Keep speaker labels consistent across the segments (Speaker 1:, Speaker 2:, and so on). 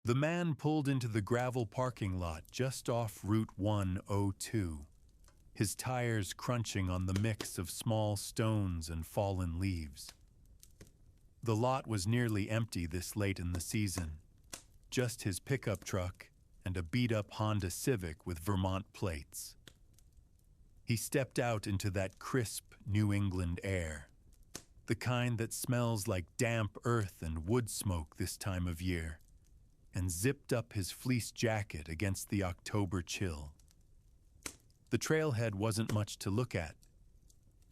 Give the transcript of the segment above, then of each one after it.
Speaker 1: The man pulled into the gravel parking lot just off Route 102, his tires crunching on the mix of small stones and fallen leaves. The lot was nearly empty this late in the season, just his pickup truck and a beat-up Honda Civic with Vermont plates. He stepped out into that crisp New England air, the kind that smells like damp earth and wood smoke this time of year, and zipped up his fleece jacket against the October chill. The trailhead wasn't much to look at,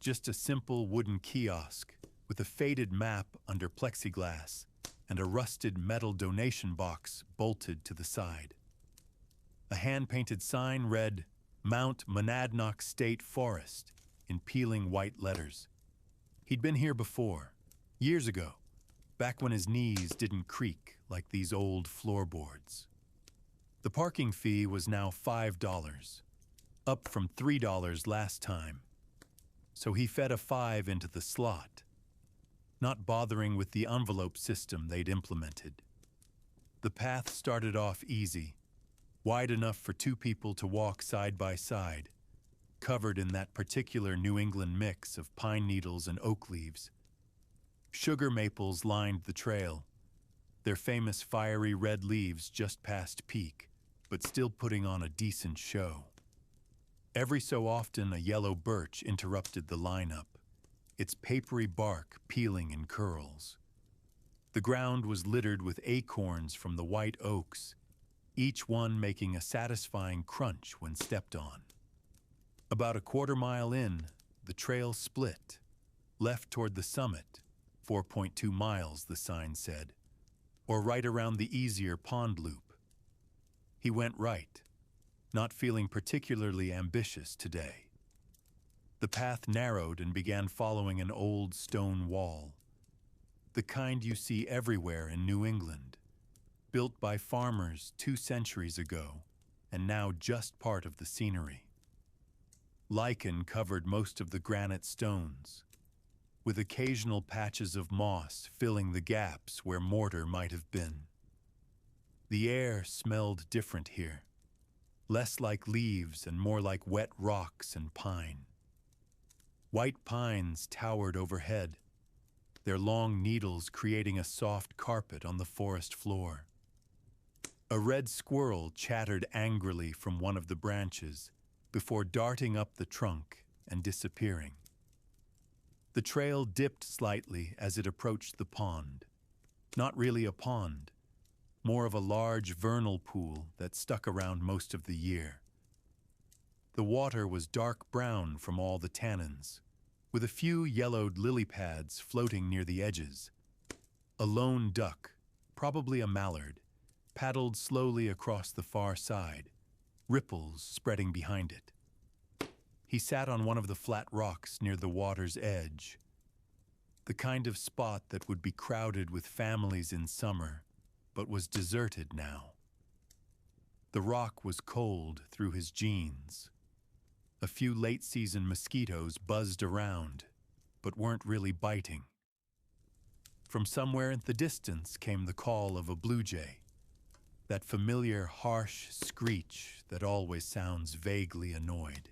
Speaker 1: just a simple wooden kiosk with a faded map under plexiglass and a rusted metal donation box bolted to the side. A hand-painted sign read, Mount Monadnock State Forest, in peeling white letters. He'd been here before, years ago, back when his knees didn't creak like these old floorboards. The parking fee was now $5, up from $3 last time, so he fed a 5 into the slot, not bothering with the envelope system they'd implemented. The path started off easy, wide enough for two people to walk side by side, covered in that particular New England mix of pine needles and oak leaves. Sugar maples lined the trail, their famous fiery red leaves just past peak, but still putting on a decent show. Every so often, a yellow birch interrupted the lineup, its papery bark peeling in curls. The ground was littered with acorns from the white oaks, each one making a satisfying crunch when stepped on. About a quarter-mile in, the trail split, left toward the summit, 4.2 miles, the sign said, or right around the easier pond loop. He went right, not feeling particularly ambitious today. The path narrowed and began following an old stone wall, the kind you see everywhere in New England, built by farmers 2 centuries ago and now just part of the scenery. Lichen covered most of the granite stones, with occasional patches of moss filling the gaps where mortar might have been. The air smelled different here, less like leaves and more like wet rocks and pine. White pines towered overhead, their long needles creating a soft carpet on the forest floor. A red squirrel chattered angrily from one of the branches before darting up the trunk and disappearing. The trail dipped slightly as it approached the pond. Not really a pond, more of a large vernal pool that stuck around most of the year. The water was dark brown from all the tannins, with a few yellowed lily pads floating near the edges. A lone duck, probably a mallard, paddled slowly across the far side, ripples spreading behind it. He sat on one of the flat rocks near the water's edge, the kind of spot that would be crowded with families in summer, but was deserted now. The rock was cold through his jeans. A few late-season mosquitoes buzzed around, but weren't really biting. From somewhere in the distance came the call of a blue jay, that familiar harsh screech that always sounds vaguely annoyed.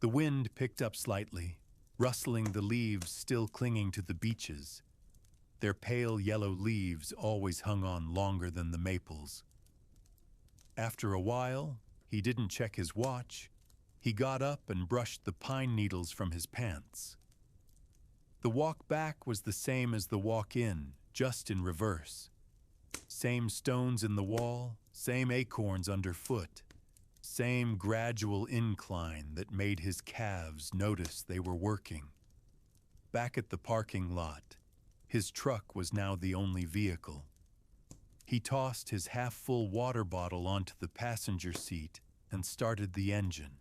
Speaker 1: The wind picked up slightly, rustling the leaves still clinging to the beeches. Their pale yellow leaves always hung on longer than the maples. After a while, he didn't check his watch. He got up and brushed the pine needles from his pants. The walk back was the same as the walk in, just in reverse. Same stones in the wall, same acorns underfoot, same gradual incline that made his calves notice they were working. Back at the parking lot, his truck was now the only vehicle. He tossed his half-full water bottle onto the passenger seat and started the engine,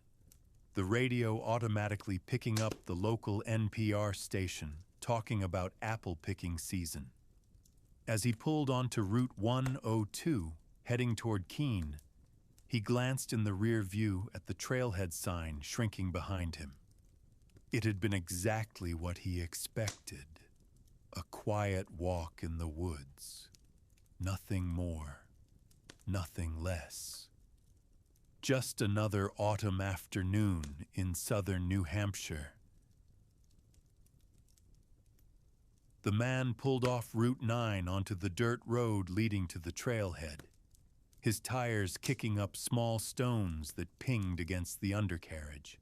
Speaker 1: the radio automatically picking up the local NPR station talking about apple picking season. As he pulled onto Route 102, heading toward Keene, he glanced in the rear view at the trailhead sign shrinking behind him. It had been exactly what he expected. A quiet walk in the woods. Nothing more. nothing less. Just another autumn afternoon in southern New Hampshire. The man pulled off Route 9 onto the dirt road leading to the trailhead, his tires kicking up small stones that pinged against the undercarriage.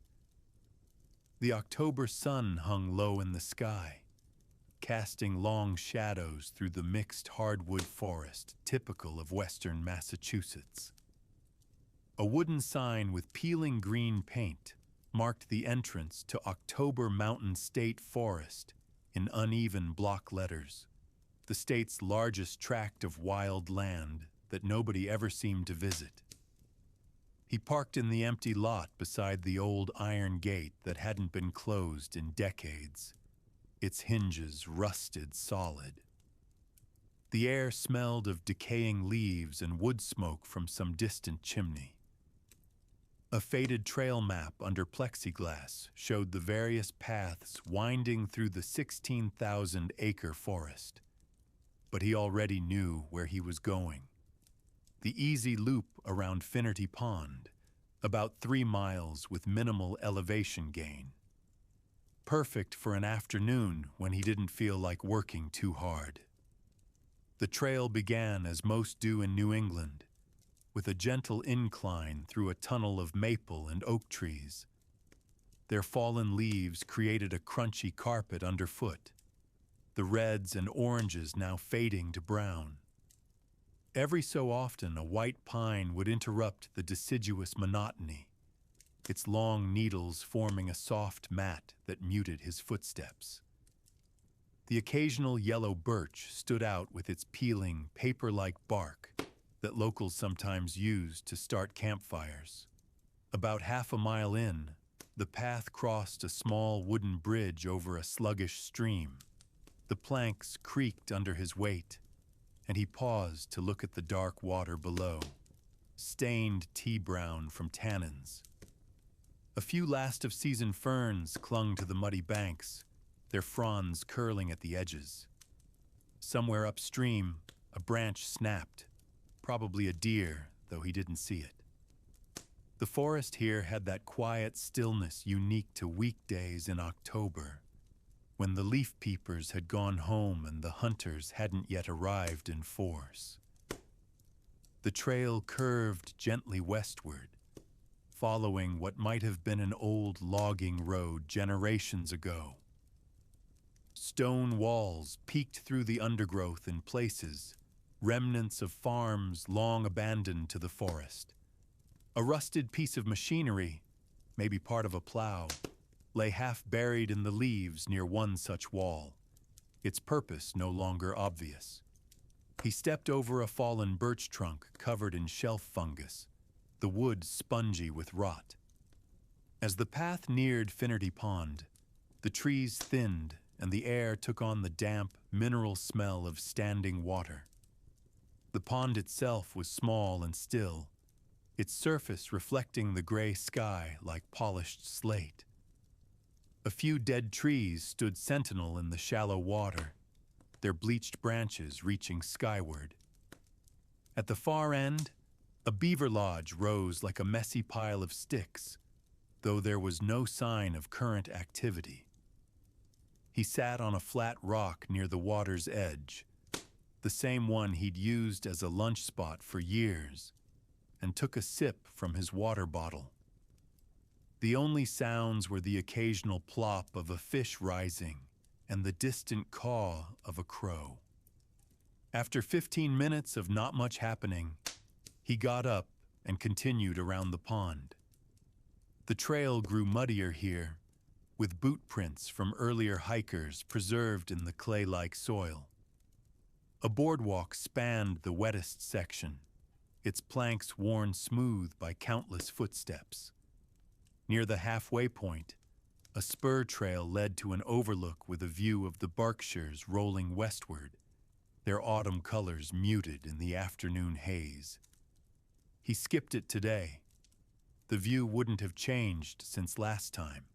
Speaker 1: The October sun hung low in the sky, casting long shadows through the mixed hardwood forest typical of western Massachusetts. A wooden sign with peeling green paint marked the entrance to October Mountain State Forest in uneven block letters, the state's largest tract of wild land that nobody ever seemed to visit. He parked in the empty lot beside the old iron gate that hadn't been closed in decades, its hinges rusted solid. The air smelled of decaying leaves and wood smoke from some distant chimney. A faded trail map under plexiglass showed the various paths winding through the 16,000-acre forest. But he already knew where he was going. The easy loop around Finnerty Pond, about 3 miles with minimal elevation gain. Perfect for an afternoon when he didn't feel like working too hard. The trail began as most do in New England, with a gentle incline through a tunnel of maple and oak trees. Their fallen leaves created a crunchy carpet underfoot, the reds and oranges now fading to brown. Every so often, a white pine would interrupt the deciduous monotony, its long needles forming a soft mat that muted his footsteps. The occasional yellow birch stood out with its peeling, paper-like bark that locals sometimes used to start campfires. About half a mile in, the path crossed a small wooden bridge over a sluggish stream. The planks creaked under his weight, and he paused to look at the dark water below, stained tea-brown from tannins. A few last-of-season ferns clung to the muddy banks, their fronds curling at the edges. Somewhere upstream, a branch snapped, probably a deer, though he didn't see it. The forest here had that quiet stillness unique to weekdays in October, when the leaf peepers had gone home and the hunters hadn't yet arrived in force. The trail curved gently westward, following what might have been an old logging road generations ago. Stone walls peeked through the undergrowth in places, remnants of farms long abandoned to the forest. A rusted piece of machinery, maybe part of a plow, lay half buried in the leaves near one such wall, its purpose no longer obvious. He stepped over a fallen birch trunk covered in shelf fungus, the wood spongy with rot. As the path neared Finnerty Pond, the trees thinned and the air took on the damp, mineral smell of standing water. The pond itself was small and still, its surface reflecting the gray sky like polished slate. A few dead trees stood sentinel in the shallow water, their bleached branches reaching skyward. At the far end, a beaver lodge rose like a messy pile of sticks, though there was no sign of current activity. He sat on a flat rock near the water's edge, the same one he'd used as a lunch spot for years, and took a sip from his water bottle. The only sounds were the occasional plop of a fish rising and the distant caw of a crow. After 15 minutes of not much happening, he got up and continued around the pond. The trail grew muddier here, with boot prints from earlier hikers preserved in the clay-like soil. A boardwalk spanned the wettest section, its planks worn smooth by countless footsteps. Near the halfway point, a spur trail led to an overlook with a view of the Berkshires rolling westward, their autumn colors muted in the afternoon haze. He skipped it today. The view wouldn't have changed since last time.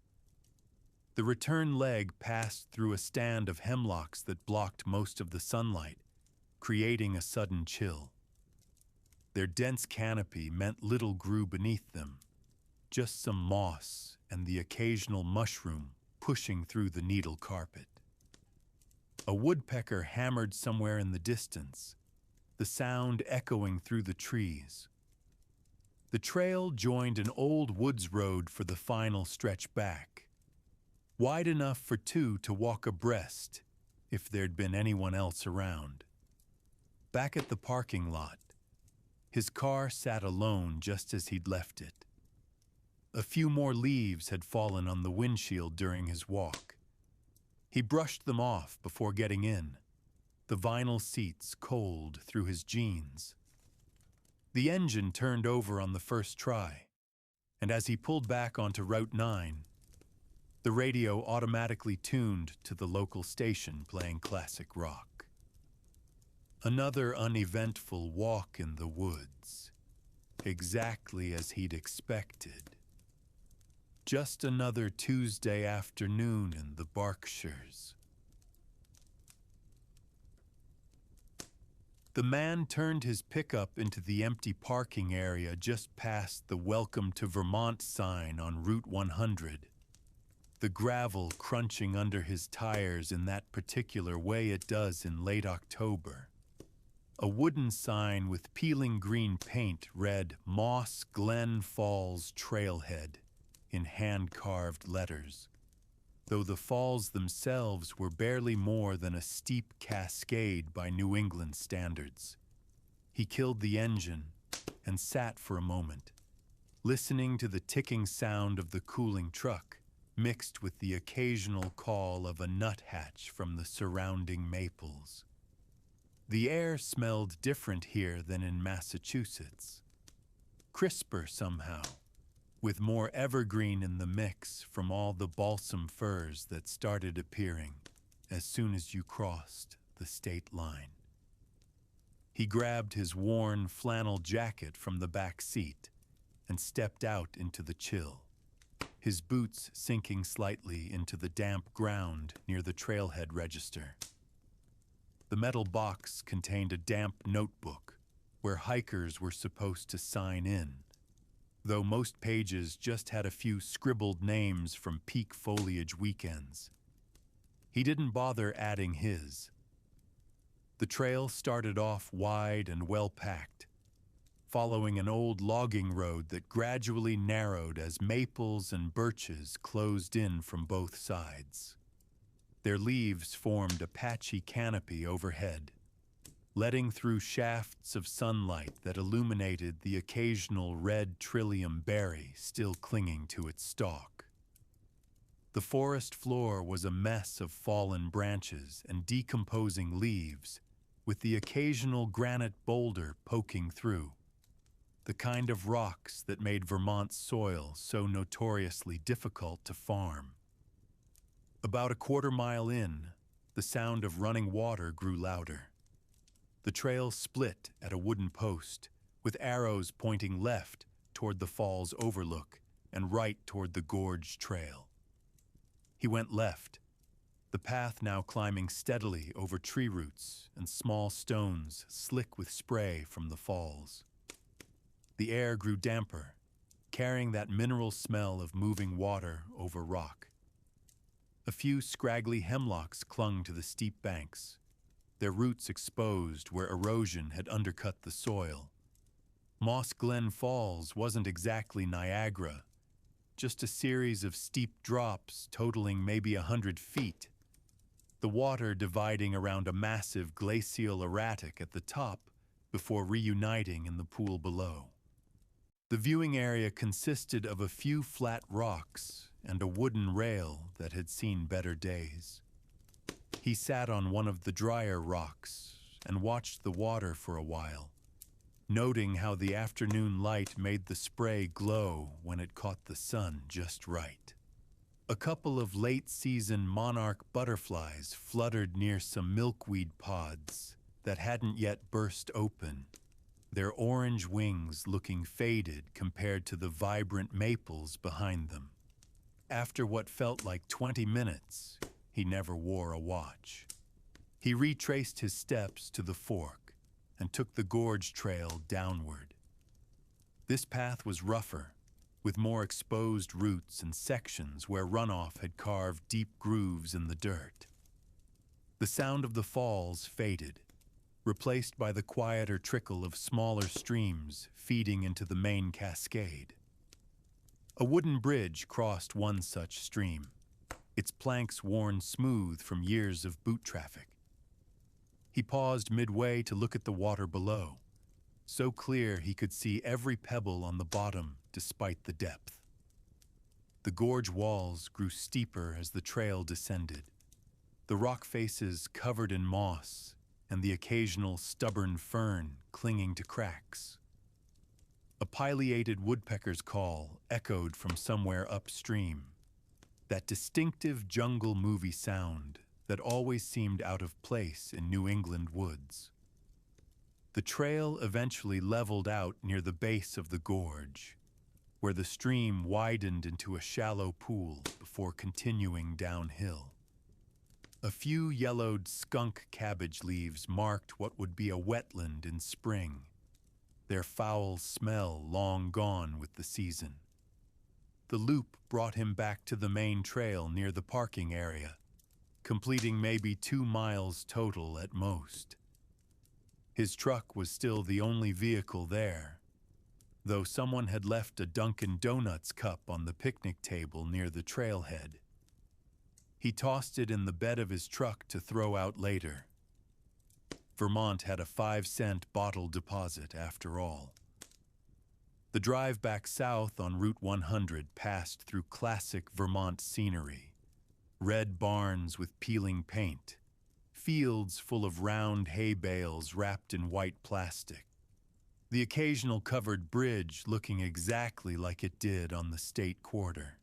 Speaker 1: The return leg passed through a stand of hemlocks that blocked most of the sunlight, creating a sudden chill. Their dense canopy meant little grew beneath them, just some moss and the occasional mushroom pushing through the needle carpet. A woodpecker hammered somewhere in the distance, the sound echoing through the trees. The trail joined an old woods road for the final stretch back, wide enough for two to walk abreast if there'd been anyone else around. Back at the parking lot, his car sat alone just as he'd left it. A few more leaves had fallen on the windshield during his walk. He brushed them off before getting in, the vinyl seats cold through his jeans. The engine turned over on the first try, and as he pulled back onto Route 9, the radio automatically tuned to the local station playing classic rock. Another uneventful walk in the woods, exactly as he'd expected. Just another Tuesday afternoon in the Berkshires. The man turned his pickup into the empty parking area just past the Welcome to Vermont sign on Route 100, the gravel crunching under his tires in that particular way it does in late October. A wooden sign with peeling green paint read Moss Glen Falls Trailhead in hand-carved letters, though the falls themselves were barely more than a steep cascade by New England standards. He killed the engine and sat for a moment, listening to the ticking sound of the cooling truck, mixed with the occasional call of a nuthatch from the surrounding maples. The air smelled different here than in Massachusetts. Crisper somehow, with more evergreen in the mix from all the balsam firs that started appearing as soon as you crossed the state line. He grabbed his worn flannel jacket from the back seat and stepped out into the chill, his boots sinking slightly into the damp ground near the trailhead register. The metal box contained a damp notebook where hikers were supposed to sign in, though most pages just had a few scribbled names from peak foliage weekends. He didn't bother adding his. The trail started off wide and well-packed, following an old logging road that gradually narrowed as maples and birches closed in from both sides. Their leaves formed a patchy canopy overhead, letting through shafts of sunlight that illuminated the occasional red trillium berry still clinging to its stalk. The forest floor was a mess of fallen branches and decomposing leaves, with the occasional granite boulder poking through, the kind of rocks that made Vermont's soil so notoriously difficult to farm. About a quarter-mile in, the sound of running water grew louder. The trail split at a wooden post, with arrows pointing left toward the fall's overlook and right toward the gorge trail. He went left, the path now climbing steadily over tree roots and small stones slick with spray from the falls. The air grew damper, carrying that mineral smell of moving water over rock. A few scraggly hemlocks clung to the steep banks, their roots exposed where erosion had undercut the soil. Moss Glen Falls wasn't exactly Niagara, just a series of steep drops totaling maybe 100 feet, the water dividing around a massive glacial erratic at the top before reuniting in the pool below. The viewing area consisted of a few flat rocks and a wooden rail that had seen better days. He sat on one of the drier rocks and watched the water for a while, noting how the afternoon light made the spray glow when it caught the sun just right. A couple of late-season monarch butterflies fluttered near some milkweed pods that hadn't yet burst open, their orange wings looking faded compared to the vibrant maples behind them. After what felt like 20 minutes, he never wore a watch. He retraced his steps to the fork and took the gorge trail downward. This path was rougher, with more exposed roots and sections where runoff had carved deep grooves in the dirt. The sound of the falls faded, replaced by the quieter trickle of smaller streams feeding into the main cascade. A wooden bridge crossed one such stream, its planks worn smooth from years of boot traffic. He paused midway to look at the water below, so clear he could see every pebble on the bottom despite the depth. The gorge walls grew steeper as the trail descended, the rock faces covered in moss and the occasional stubborn fern clinging to cracks. A pileated woodpecker's call echoed from somewhere upstream, that distinctive jungle movie sound that always seemed out of place in New England woods. The trail eventually leveled out near the base of the gorge, where the stream widened into a shallow pool before continuing downhill. A few yellowed skunk cabbage leaves marked what would be a wetland in spring, their foul smell long gone with the season. The loop brought him back to the main trail near the parking area, completing maybe 2 miles total at most. His truck was still the only vehicle there, though someone had left a Dunkin' Donuts cup on the picnic table near the trailhead. He tossed it in the bed of his truck to throw out later. Vermont had a 5-cent bottle deposit after all. The drive back south on Route 100 passed through classic Vermont scenery. Red barns with peeling paint, fields full of round hay bales wrapped in white plastic, the occasional covered bridge looking exactly like it did on the state quarter.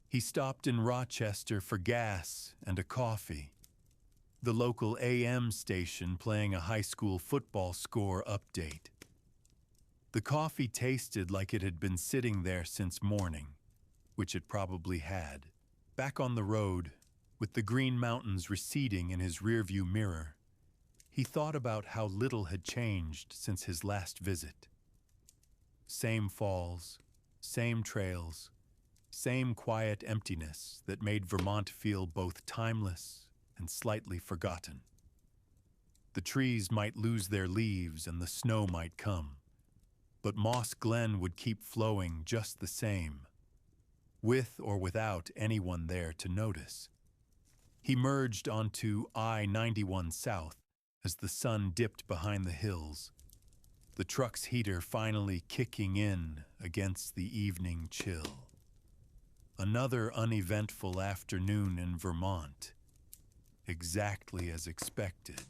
Speaker 1: He stopped in Rochester for gas and a coffee, the local AM station playing a high school football score update. The coffee tasted like it had been sitting there since morning, which it probably had. Back on the road, with the Green Mountains receding in his rearview mirror, he thought about how little had changed since his last visit. Same falls, same trails, same quiet emptiness that made Vermont feel both timeless and slightly forgotten. The trees might lose their leaves and the snow might come, but Moss Glen would keep flowing just the same, with or without anyone there to notice. He merged onto I-91 South as the sun dipped behind the hills, the truck's heater finally kicking in against the evening chill. Another uneventful afternoon in Vermont, exactly as expected.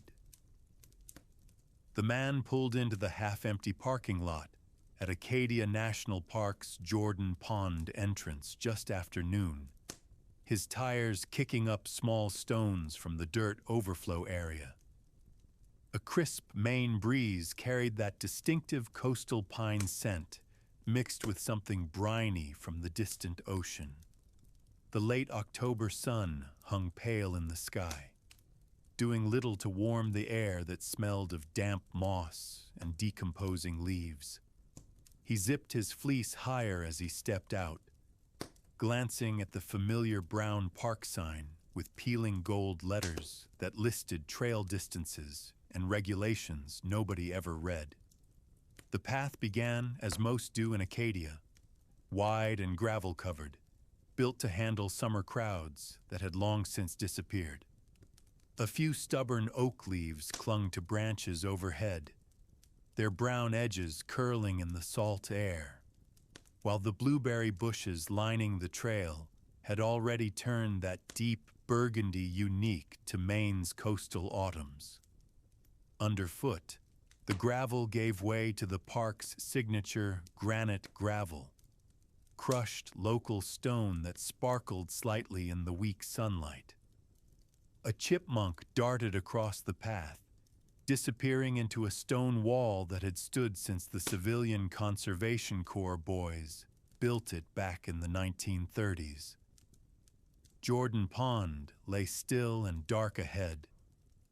Speaker 1: The man pulled into the half-empty parking lot at Acadia National Park's Jordan Pond entrance just after noon, his tires kicking up small stones from the dirt overflow area. A crisp Maine breeze carried that distinctive coastal pine scent, mixed with something briny from the distant ocean. The late October sun hung pale in the sky, doing little to warm the air that smelled of damp moss and decomposing leaves. He zipped his fleece higher as he stepped out, glancing at the familiar brown park sign with peeling gold letters that listed trail distances and regulations nobody ever read. The path began as most do in Acadia, wide and gravel-covered, built to handle summer crowds that had long since disappeared. A few stubborn oak leaves clung to branches overhead, their brown edges curling in the salt air, while the blueberry bushes lining the trail had already turned that deep burgundy unique to Maine's coastal autumns. Underfoot, the gravel gave way to the park's signature granite gravel, crushed local stone that sparkled slightly in the weak sunlight. A chipmunk darted across the path, disappearing into a stone wall that had stood since the Civilian Conservation Corps boys built it back in the 1930s. Jordan Pond lay still and dark ahead,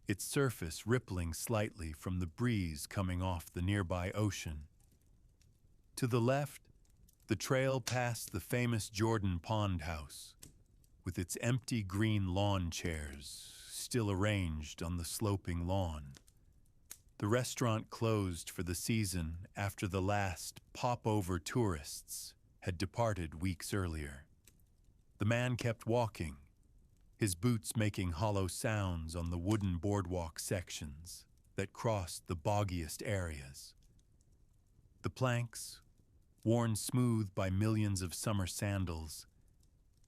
Speaker 1: its surface rippling slightly from the breeze coming off the nearby ocean. To the left, the trail passed the famous Jordan Pond House, with its empty green lawn chairs still arranged on the sloping lawn. The restaurant closed for the season after the last pop-over tourists had departed weeks earlier. The man kept walking, his boots making hollow sounds on the wooden boardwalk sections that crossed the boggiest areas. The planks, worn smooth by millions of summer sandals,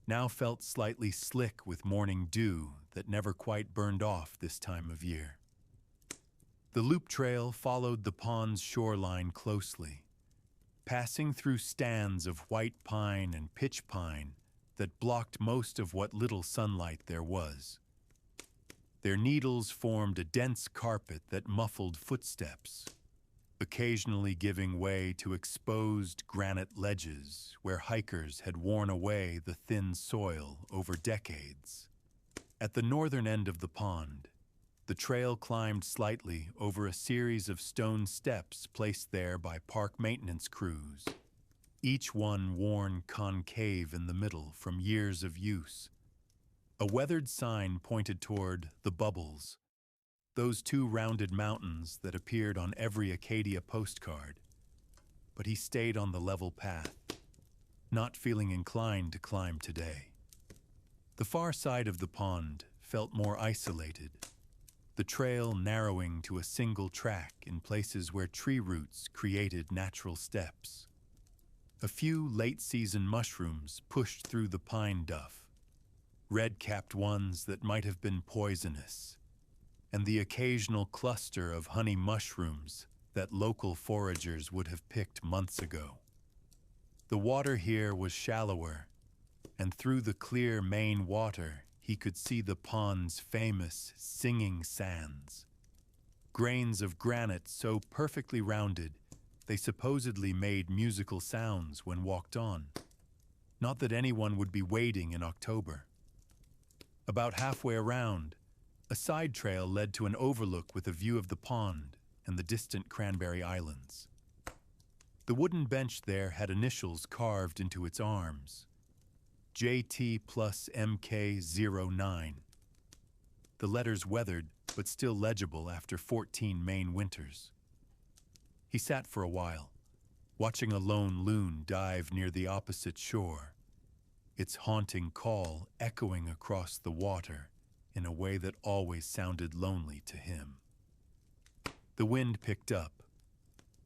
Speaker 1: now felt slightly slick with morning dew that never quite burned off this time of year. The loop trail followed the pond's shoreline closely, passing through stands of white pine and pitch pine that blocked most of what little sunlight there was. Their needles formed a dense carpet that muffled footsteps, occasionally giving way to exposed granite ledges where hikers had worn away the thin soil over decades. At the northern end of the pond, the trail climbed slightly over a series of stone steps placed there by park maintenance crews, each one worn concave in the middle from years of use. A weathered sign pointed toward the Bubbles, those two rounded mountains that appeared on every Acadia postcard. But he stayed on the level path, not feeling inclined to climb today. The far side of the pond felt more isolated, the trail narrowing to a single track in places where tree roots created natural steps. A few late-season mushrooms pushed through the pine duff, red-capped ones that might have been poisonous, and the occasional cluster of honey mushrooms that local foragers would have picked months ago. The water here was shallower, and through the clear main water he could see the pond's famous singing sands. Grains of granite so perfectly rounded they supposedly made musical sounds when walked on. Not that anyone would be wading in October. About halfway around, a side trail led to an overlook with a view of the pond and the distant Cranberry Islands. The wooden bench there had initials carved into its arms: JT plus MK09. The letters weathered but still legible after 14 Maine winters. He sat for a while, watching a lone loon dive near the opposite shore, its haunting call echoing across the water in a way that always sounded lonely to him. The wind picked up,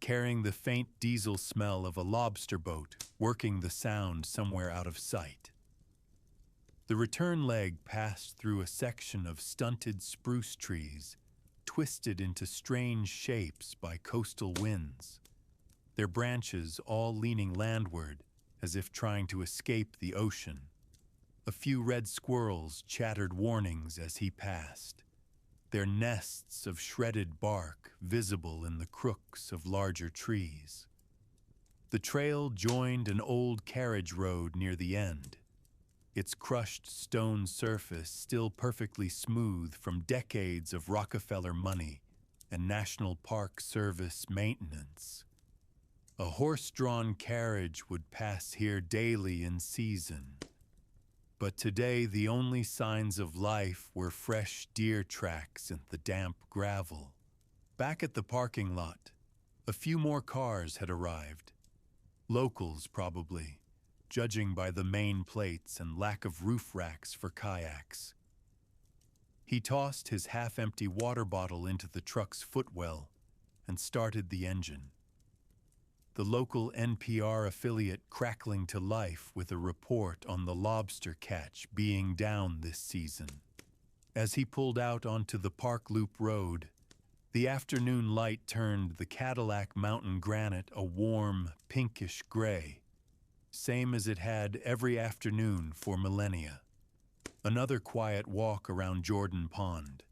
Speaker 1: carrying the faint diesel smell of a lobster boat working the sound somewhere out of sight. The return leg passed through a section of stunted spruce trees, twisted into strange shapes by coastal winds, their branches all leaning landward as if trying to escape the ocean. A few red squirrels chattered warnings as he passed, their nests of shredded bark visible in the crooks of larger trees. The trail joined an old carriage road near the end, its crushed stone surface still perfectly smooth from decades of Rockefeller money and National Park Service maintenance. A horse-drawn carriage would pass here daily in season, but today the only signs of life were fresh deer tracks in the damp gravel. Back at the parking lot, a few more cars had arrived. Locals, probably, judging by the main plates and lack of roof racks for kayaks. He tossed his half-empty water bottle into the truck's footwell and started the engine. The local NPR affiliate crackling to life with a report on the lobster catch being down this season. As he pulled out onto the Park Loop Road, the afternoon light turned the Cadillac mountain granite a warm, pinkish gray, same as it had every afternoon for millennia. Another quiet walk around Jordan Pond,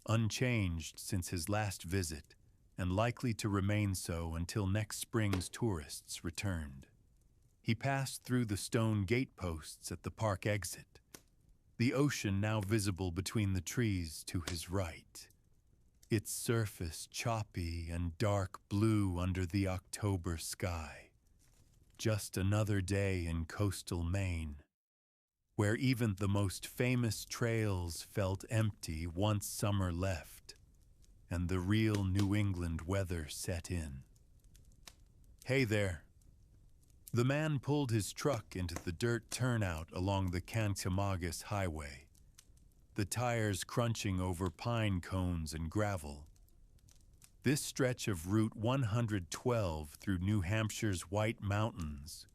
Speaker 1: unchanged since his last visit, and likely to remain so until next spring's tourists returned. He passed through the stone gateposts at the park exit, the ocean now visible between the trees to his right. its surface choppy and dark blue under the October sky. Just another day in coastal Maine, where even the most famous trails felt empty once summer left and the real New England weather set in. "Hey there." The man pulled his truck into the dirt turnout along the Cantimagus Highway, the tires crunching over pine cones and gravel. This stretch of Route 112 through New Hampshire's White Mountains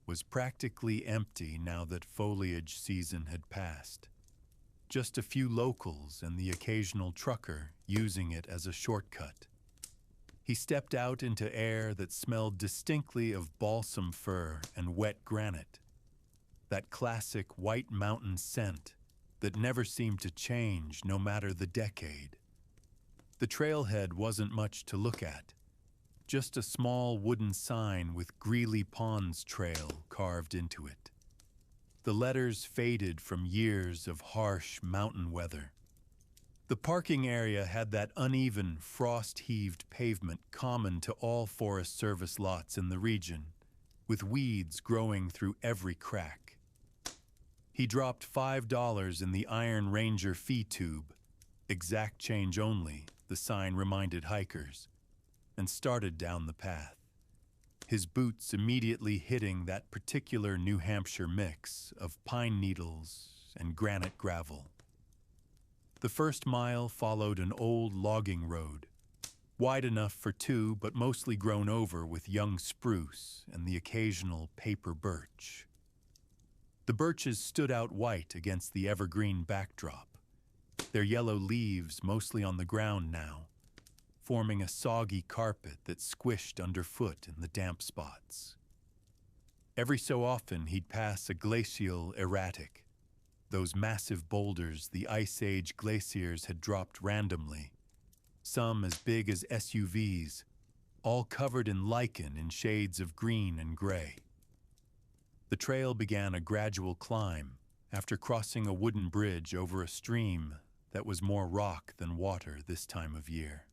Speaker 1: was practically empty now that foliage season had passed. Just a few locals and the occasional trucker using it as a shortcut. He stepped out into air that smelled distinctly of balsam fir and wet granite, that classic White Mountain scent that never seemed to change no matter the decade. The trailhead wasn't much to look at, just a small wooden sign with Greeley Ponds Trail carved into it. The letters faded from years of harsh mountain weather. The parking area had that uneven, frost-heaved pavement common to all Forest Service lots in the region, with weeds growing through every crack. He dropped $5 in the Iron Ranger fee tube, exact change only, the sign reminded hikers, and started down the path, his boots immediately hitting that particular New Hampshire mix of pine needles and granite gravel. The first mile followed an old logging road, wide enough for two but mostly grown over with young spruce and the occasional paper birch. The birches stood out white against the evergreen backdrop, their yellow leaves mostly on the ground now, forming a soggy carpet that squished underfoot in the damp spots. Every so often he'd pass a glacial erratic, those massive boulders the Ice Age glaciers had dropped randomly, some as big as SUVs, all covered in lichen in shades of green and gray. The trail began a gradual climb after crossing a wooden bridge over a stream that was more rock than water this time of year.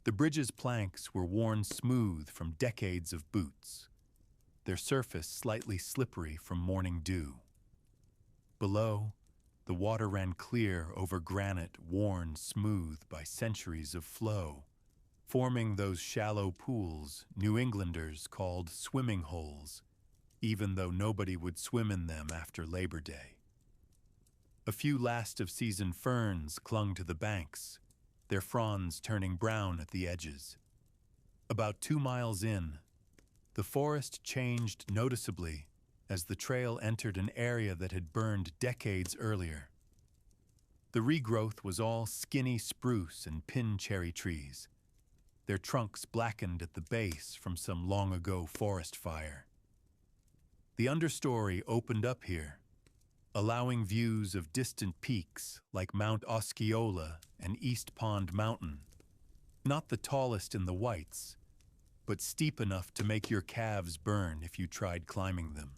Speaker 1: The bridge's planks were worn smooth from decades of boots, their surface slightly slippery from morning dew. Below, the water ran clear over granite worn smooth by centuries of flow, forming those shallow pools New Englanders called swimming holes, even though nobody would swim in them after Labor Day. A few last-of-season ferns clung to the banks, their fronds turning brown at the edges. About 2 miles in, the forest changed noticeably as the trail entered an area that had burned decades earlier. The regrowth was all skinny spruce and pin cherry trees, their trunks blackened at the base from some long-ago forest fire. The understory opened up here, allowing views of distant peaks like Mount Osceola and East Pond Mountain, not the tallest in the Whites, but steep enough to make your calves burn if you tried climbing them.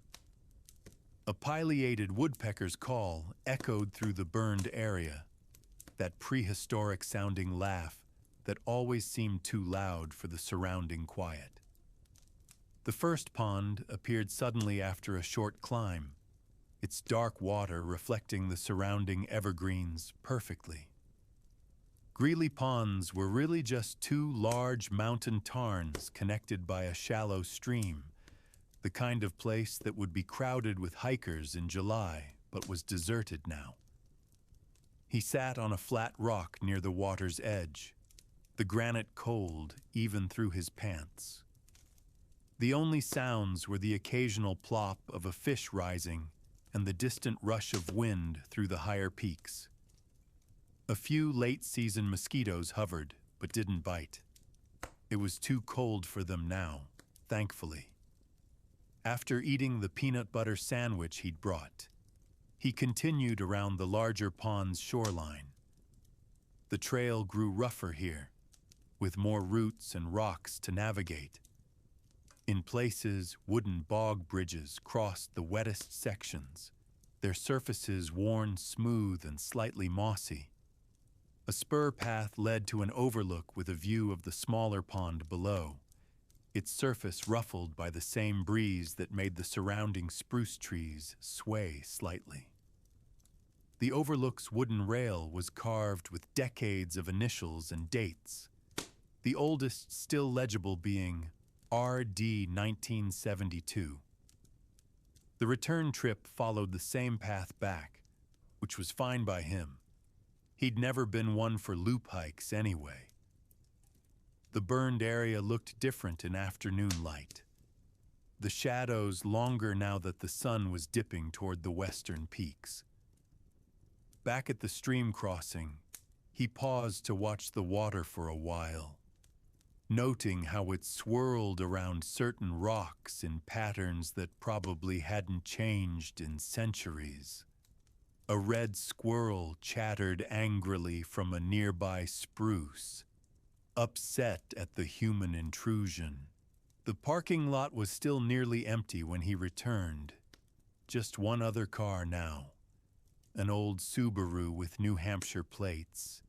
Speaker 1: A pileated woodpecker's call echoed through the burned area, that prehistoric-sounding laugh that always seemed too loud for the surrounding quiet. The first pond appeared suddenly after a short climb, its dark water reflecting the surrounding evergreens perfectly. Greeley Ponds were really just 2 large mountain tarns connected by a shallow stream, the kind of place that would be crowded with hikers in July, but was deserted now. He sat on a flat rock near the water's edge, the granite cold even through his pants. The only sounds were the occasional plop of a fish rising and the distant rush of wind through the higher peaks. A few late-season mosquitoes hovered, but didn't bite. It was too cold for them now, thankfully. After eating the peanut butter sandwich he'd brought, he continued around the larger pond's shoreline. The trail grew rougher here, with more roots and rocks to navigate. In places, wooden bog bridges crossed the wettest sections, their surfaces worn smooth and slightly mossy. A spur path led to an overlook with a view of the smaller pond below, its surface ruffled by the same breeze that made the surrounding spruce trees sway slightly. The overlook's wooden rail was carved with decades of initials and dates, the oldest still legible being RD 1972. The return trip followed the same path back, which was fine by him. He'd never been one for loop hikes anyway. The burned area looked different in afternoon light, the shadows longer now that the sun was dipping toward the western peaks. Back at the stream crossing, he paused to watch the water for a while, noting how it swirled around certain rocks in patterns that probably hadn't changed in centuries. A red squirrel chattered angrily from a nearby spruce, upset at the human intrusion. The parking lot was still nearly empty when he returned. Just one other car now, an old Subaru with New Hampshire plates,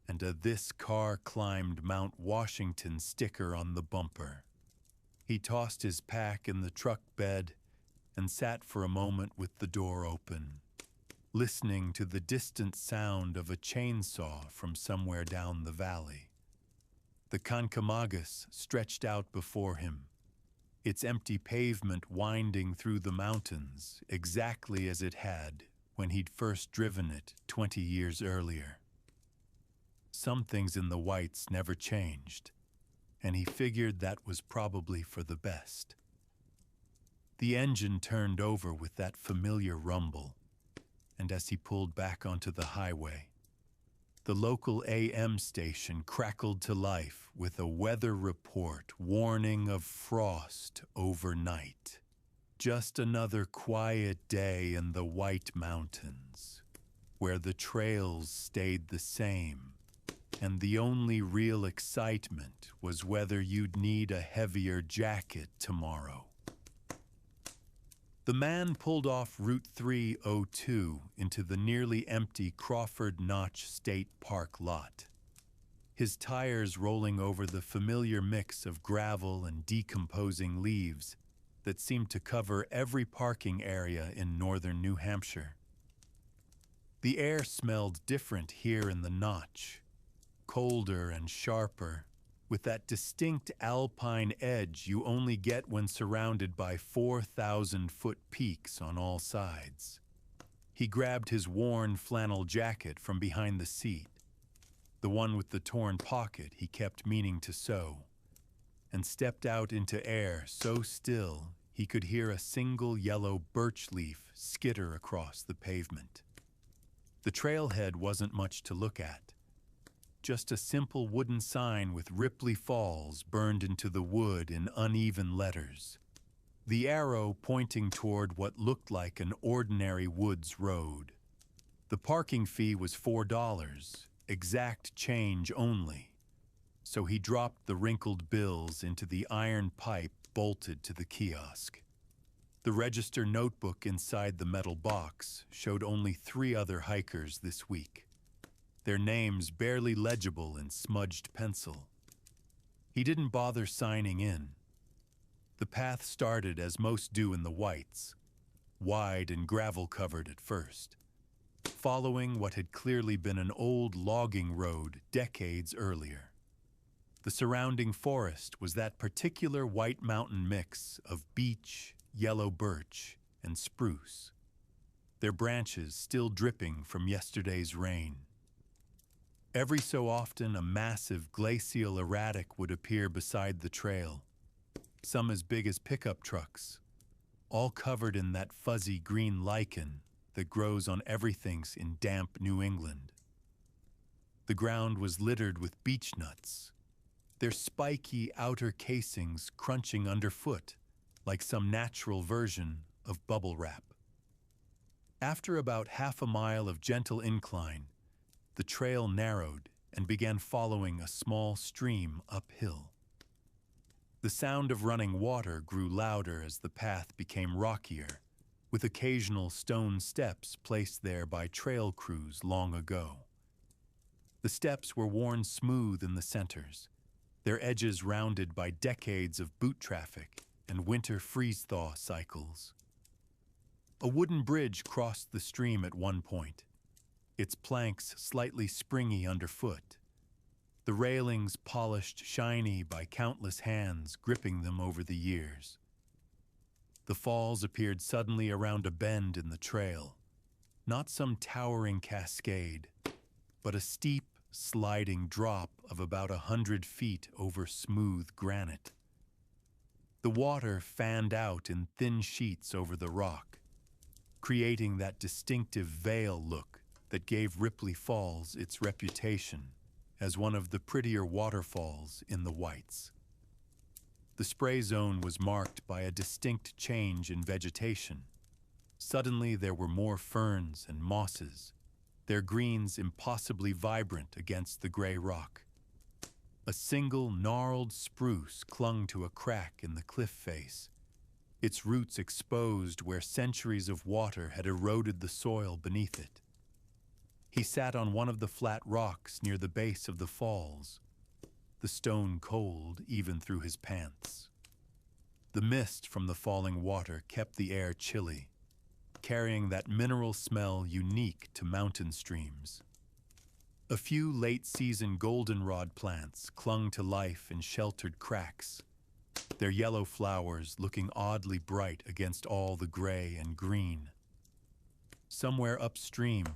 Speaker 1: and a "This car climbed Mount Washington" sticker on the bumper. He tossed his pack in the truck bed and sat for a moment with the door open, listening to the distant sound of a chainsaw from somewhere down the valley. The Kancamagus stretched out before him, its empty pavement winding through the mountains exactly as it had when he'd first driven it 20 years earlier. Some things in the whites never changed, and he figured that was probably for the best. The engine turned over with that familiar rumble, and as he pulled back onto the highway, the local AM station crackled to life with a weather report warning of frost overnight. Just another quiet day in the White Mountains, where the trails stayed the same, and the only real excitement was whether you'd need a heavier jacket tomorrow. The man pulled off Route 302 into the nearly empty Crawford Notch State Park lot, his tires rolling over the familiar mix of gravel and decomposing leaves that seemed to cover every parking area in northern New Hampshire. The air smelled different here in the Notch, colder and sharper, with that distinct alpine edge you only get when surrounded by 4,000-foot peaks on all sides. He grabbed his worn flannel jacket from behind the seat, the one with the torn pocket he kept meaning to sew, and stepped out into air so still he could hear a single yellow birch leaf skitter across the pavement. The trailhead wasn't much to look at. Just a simple wooden sign with Ripley Falls burned into the wood in uneven letters, the arrow pointing toward what looked like an ordinary woods road. The parking fee was $4, exact change only, so he dropped the wrinkled bills into the iron pipe bolted to the kiosk. The register notebook inside the metal box showed only 3 other hikers this week, their names barely legible in smudged pencil. He didn't bother signing in. The path started as most do in the whites, wide and gravel-covered at first, following what had clearly been an old logging road decades earlier. The surrounding forest was that particular White Mountain mix of beech, yellow birch, and spruce, their branches still dripping from yesterday's rain. Every so often, a massive glacial erratic would appear beside the trail, some as big as pickup trucks, all covered in that fuzzy green lichen that grows on everything in damp New England. The ground was littered with beech nuts, their spiky outer casings crunching underfoot like some natural version of bubble wrap. After about half a mile of gentle incline, the trail narrowed and began following a small stream uphill. The sound of running water grew louder as the path became rockier, with occasional stone steps placed there by trail crews long ago. The steps were worn smooth in the centers, their edges rounded by decades of boot traffic and winter freeze-thaw cycles. A wooden bridge crossed the stream at one point, its planks slightly springy underfoot, the railings polished shiny by countless hands gripping them over the years. The falls appeared suddenly around a bend in the trail, not some towering cascade, but a steep, sliding drop of about 100 feet over smooth granite. The water fanned out in thin sheets over the rock, creating that distinctive veil look that gave Ripley Falls its reputation as one of the prettier waterfalls in the Whites. The spray zone was marked by a distinct change in vegetation. Suddenly there were more ferns and mosses, their greens impossibly vibrant against the gray rock. A single gnarled spruce clung to a crack in the cliff face, its roots exposed where centuries of water had eroded the soil beneath it. He sat on one of the flat rocks near the base of the falls, the stone cold even through his pants. The mist from the falling water kept the air chilly, carrying that mineral smell unique to mountain streams. A few late-season goldenrod plants clung to life in sheltered cracks, their yellow flowers looking oddly bright against all the gray and green. Somewhere upstream,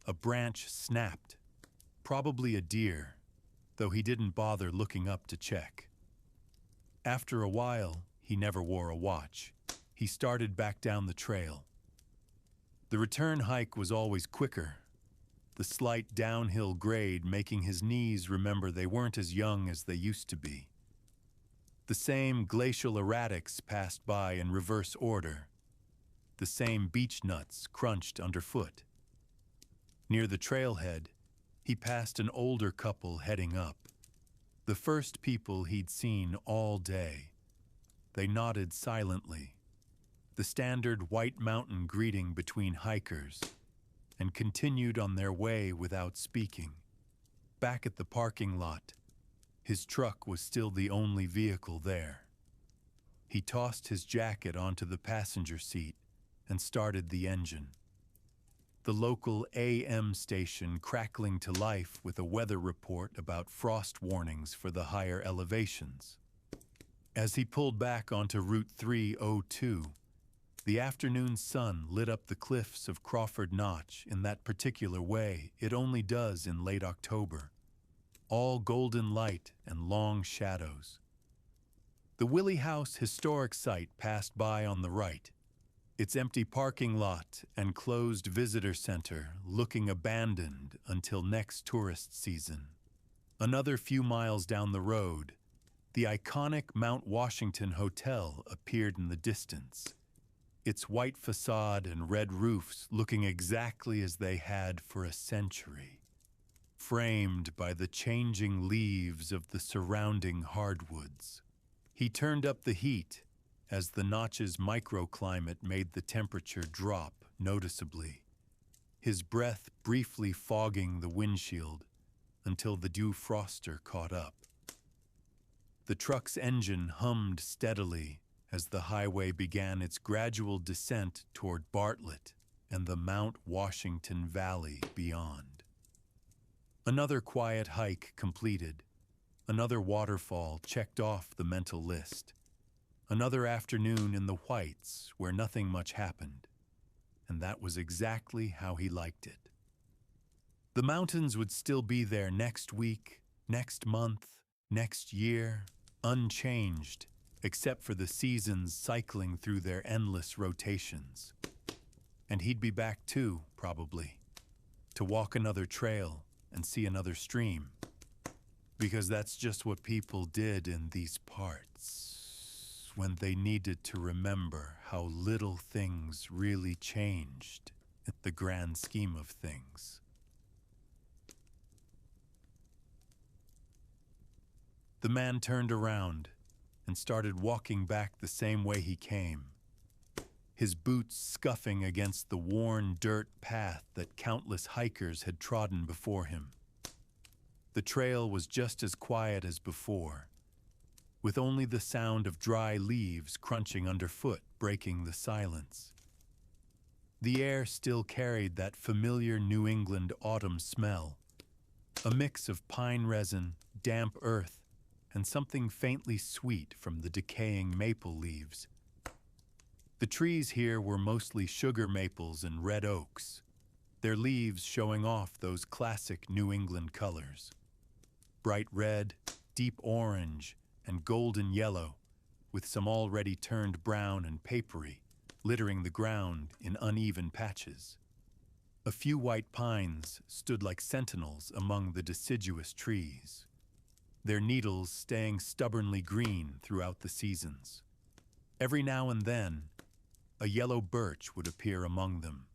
Speaker 1: a branch snapped, probably a deer, though he didn't bother looking up to check. After a while, he never wore a watch. He started back down the trail. The return hike was always quicker, the slight downhill grade making his knees remember they weren't as young as they used to be. The same glacial erratics passed by in reverse order, the same beech nuts crunched underfoot. Near the trailhead, he passed an older couple heading up, the first people he'd seen all day. They nodded silently, the standard White Mountain greeting between hikers, and continued on their way without speaking. Back at the parking lot, his truck was still the only vehicle there. He tossed his jacket onto the passenger seat and started the engine. The local AM station crackling to life with a weather report about frost warnings for the higher elevations. As he pulled back onto Route 302, the afternoon sun lit up the cliffs of Crawford Notch in that particular way it only does in late October, all golden light and long shadows. The Willie House historic site passed by on the right, its empty parking lot and closed visitor center looking abandoned until next tourist season. Another few miles down the road, the iconic Mount Washington Hotel appeared in the distance, its white facade and red roofs looking exactly as they had for a century, framed by the changing leaves of the surrounding hardwoods. He turned up the heat as the notch's microclimate made the temperature drop noticeably, his breath briefly fogging the windshield until the dew froster caught up. The truck's engine hummed steadily as the highway began its gradual descent toward Bartlett and the Mount Washington Valley beyond. Another quiet hike completed, another waterfall checked off the mental list, another afternoon in the Whites where nothing much happened, and that was exactly how he liked it. The mountains would still be there next week, next month, next year, unchanged, except for the seasons cycling through their endless rotations. And he'd be back too, probably, to walk another trail and see another stream, because that's just what people did in these parts when they needed to remember how little things really changed in the grand scheme of things. The man turned around and started walking back the same way he came, his boots scuffing against the worn dirt path that countless hikers had trodden before him. The trail was just as quiet as before, with only the sound of dry leaves crunching underfoot breaking the silence. The air still carried that familiar New England autumn smell, a mix of pine resin, damp earth, and something faintly sweet from the decaying maple leaves. The trees here were mostly sugar maples and red oaks, their leaves showing off those classic New England colors. Bright red, deep orange, and golden yellow, with some already turned brown and papery, littering the ground in uneven patches. A few white pines stood like sentinels among the deciduous trees, their needles staying stubbornly green throughout the seasons. Every now and then, a yellow birch would appear among them,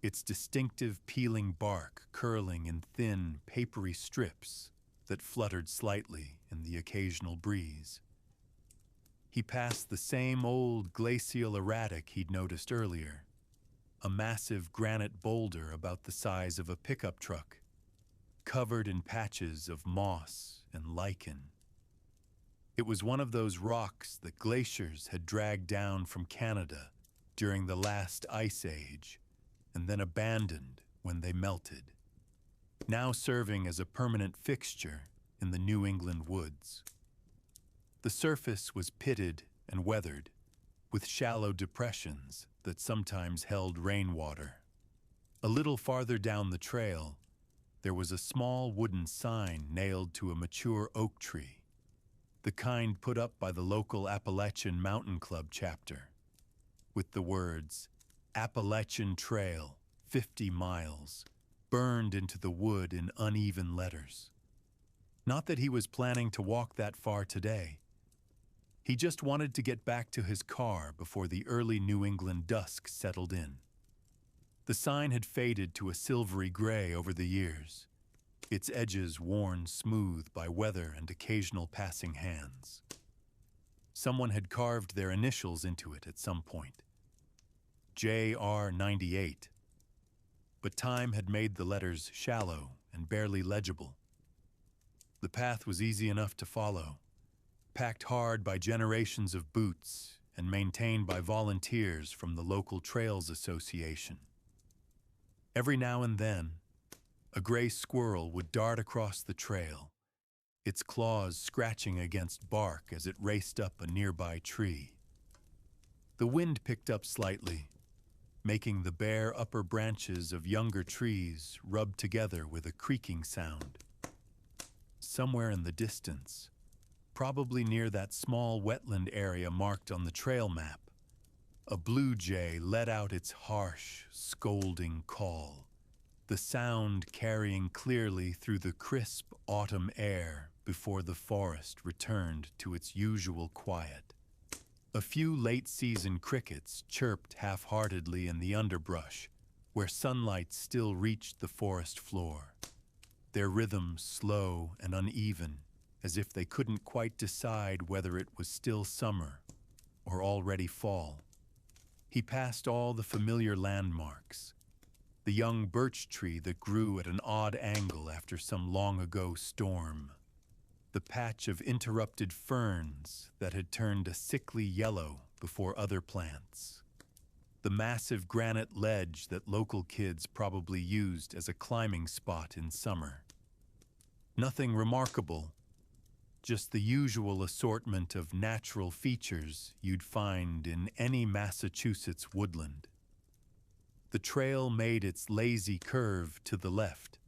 Speaker 1: its distinctive peeling bark curling in thin, papery strips that fluttered slightly in the occasional breeze. He passed the same old glacial erratic he'd noticed earlier, a massive granite boulder about the size of a pickup truck, covered in patches of moss and lichen. It was one of those rocks that glaciers had dragged down from Canada during the last ice age and then abandoned when they melted, now serving as a permanent fixture in the New England woods. The surface was pitted and weathered, with shallow depressions that sometimes held rainwater. A little farther down the trail, there was a small wooden sign nailed to a mature oak tree, the kind put up by the local Appalachian Mountain Club chapter, with the words, "Appalachian Trail, 50 miles," burned into the wood in uneven letters. Not that he was planning to walk that far today. He just wanted to get back to his car before the early New England dusk settled in. The sign had faded to a silvery gray over the years, its edges worn smooth by weather and occasional passing hands. Someone had carved their initials into it at some point. JR98. But time had made the letters shallow and barely legible. The path was easy enough to follow, packed hard by generations of boots and maintained by volunteers from the local Trails Association. Every now and then, a gray squirrel would dart across the trail, its claws scratching against bark as it raced up a nearby tree. The wind picked up slightly, making the bare upper branches of younger trees rub together with a creaking sound. Somewhere in the distance, probably near that small wetland area marked on the trail map, a blue jay let out its harsh, scolding call, the sound carrying clearly through the crisp autumn air before the forest returned to its usual quiet. A few late-season crickets chirped half-heartedly in the underbrush, where sunlight still reached the forest floor, their rhythm slow and uneven, as if they couldn't quite decide whether it was still summer or already fall. He passed all the familiar landmarks, the young birch tree that grew at an odd angle after some long-ago storm, the patch of interrupted ferns that had turned a sickly yellow before other plants, the massive granite ledge that local kids probably used as a climbing spot in summer. Nothing remarkable, just the usual assortment of natural features you'd find in any Massachusetts woodland. The trail made its lazy curve to the left,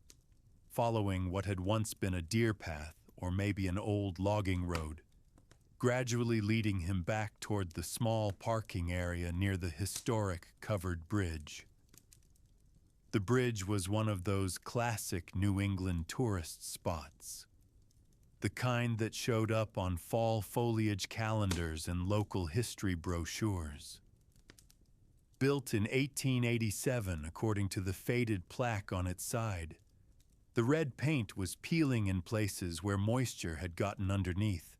Speaker 1: following what had once been a deer path or maybe an old logging road, gradually leading him back toward the small parking area near the historic covered bridge. The bridge was one of those classic New England tourist spots, the kind that showed up on fall foliage calendars and local history brochures. Built in 1887 according to the faded plaque on its side, the red paint was peeling in places where moisture had gotten underneath,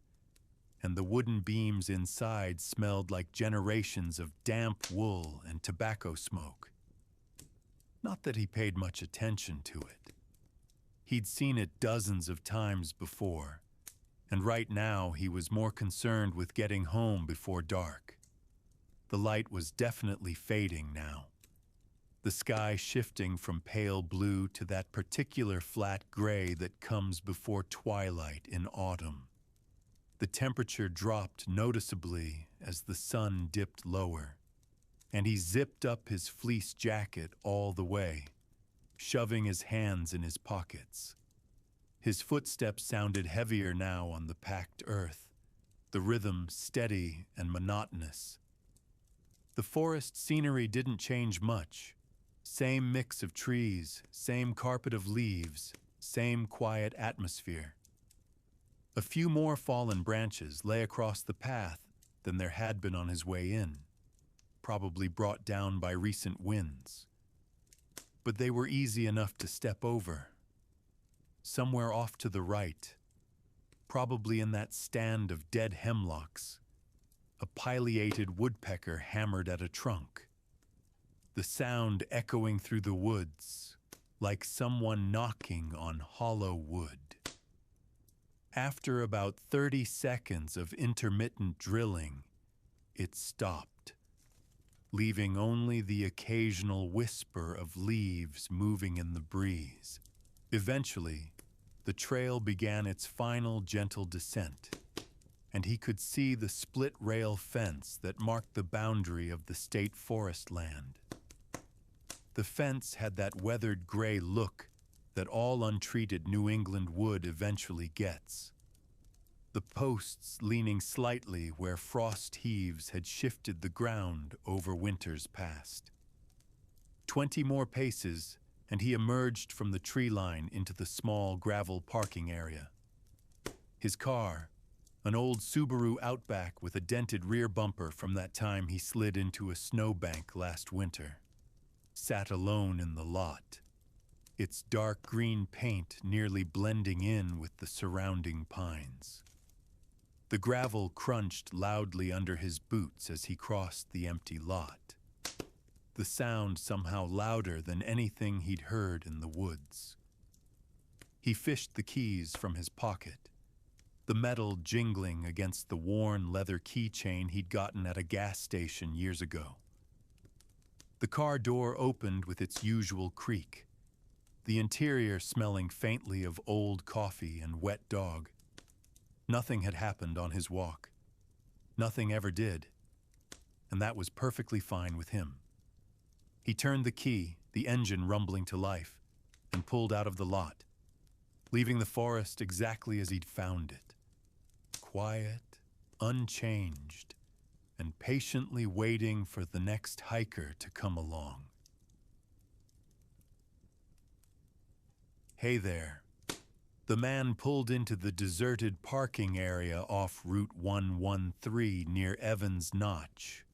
Speaker 1: and the wooden beams inside smelled like generations of damp wool and tobacco smoke. Not that he paid much attention to it. He'd seen it dozens of times before, and right now he was more concerned with getting home before dark. The light was definitely fading now, the sky shifting from pale blue to that particular flat gray that comes before twilight in autumn. The temperature dropped noticeably as the sun dipped lower, and he zipped up his fleece jacket all the way, shoving his hands in his pockets. His footsteps sounded heavier now on the packed earth, the rhythm steady and monotonous. The forest scenery didn't change much. Same mix of trees, same carpet of leaves, same quiet atmosphere. A few more fallen branches lay across the path than there had been on his way in, probably brought down by recent winds. But they were easy enough to step over. Somewhere off to the right, probably in that stand of dead hemlocks, a pileated woodpecker hammered at a trunk, the sound echoing through the woods like someone knocking on hollow wood. After about 30 seconds of intermittent drilling, it stopped, leaving only the occasional whisper of leaves moving in the breeze. Eventually, the trail began its final gentle descent, and he could see the split-rail fence that marked the boundary of the state forest land. The fence had that weathered gray look that all untreated New England wood eventually gets. The posts leaning slightly where frost heaves had shifted the ground over winters past. 20 more paces, and he emerged from the tree line into the small gravel parking area. His car, an old Subaru Outback with a dented rear bumper from that time he slid into a snowbank last winter, sat alone in the lot, its dark green paint nearly blending in with the surrounding pines. The gravel crunched loudly under his boots as he crossed the empty lot, the sound somehow louder than anything he'd heard in the woods. He fished the keys from his pocket, the metal jingling against the worn leather keychain he'd gotten at a gas station years ago. The car door opened with its usual creak, the interior smelling faintly of old coffee and wet dog. Nothing had happened on his walk. Nothing ever did, and that was perfectly fine with him. He turned the key, the engine rumbling to life, and pulled out of the lot, leaving the forest exactly as he'd found it, quiet, unchanged, and patiently waiting for the next hiker to come along. Hey there. The man pulled into the deserted parking area off Route 113 near Evans Notch,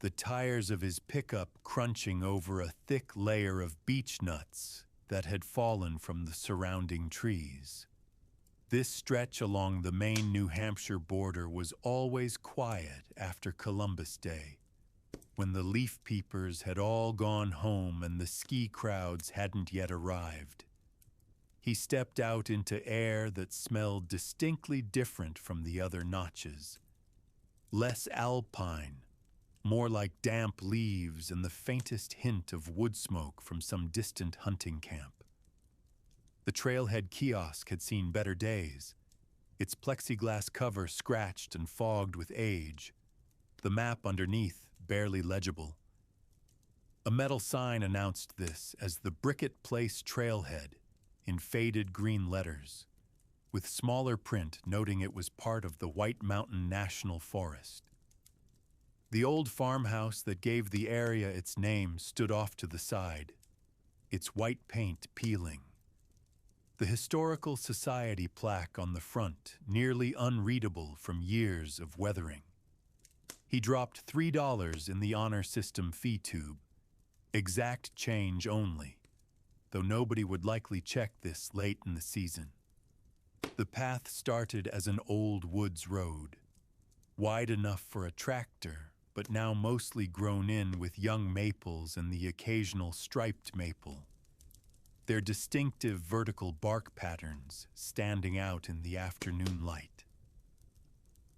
Speaker 1: the tires of his pickup crunching over a thick layer of beech nuts that had fallen from the surrounding trees. This stretch along the Maine New Hampshire border was always quiet after Columbus Day, when the leaf peepers had all gone home and the ski crowds hadn't yet arrived. He stepped out into air that smelled distinctly different from the other notches. Less alpine, more like damp leaves and the faintest hint of wood smoke from some distant hunting camp. The trailhead kiosk had seen better days, its plexiglass cover scratched and fogged with age, the map underneath barely legible. A metal sign announced this as the Brickett Place Trailhead in faded green letters, with smaller print noting it was part of the White Mountain National Forest. The old farmhouse that gave the area its name stood off to the side, its white paint peeling. The Historical Society plaque on the front nearly unreadable from years of weathering. He dropped $3 in the honor system fee tube, exact change only, though nobody would likely check this late in the season. The path started as an old woods road, wide enough for a tractor, but now mostly grown in with young maples and the occasional striped maple. their distinctive vertical bark patterns standing out in the afternoon light.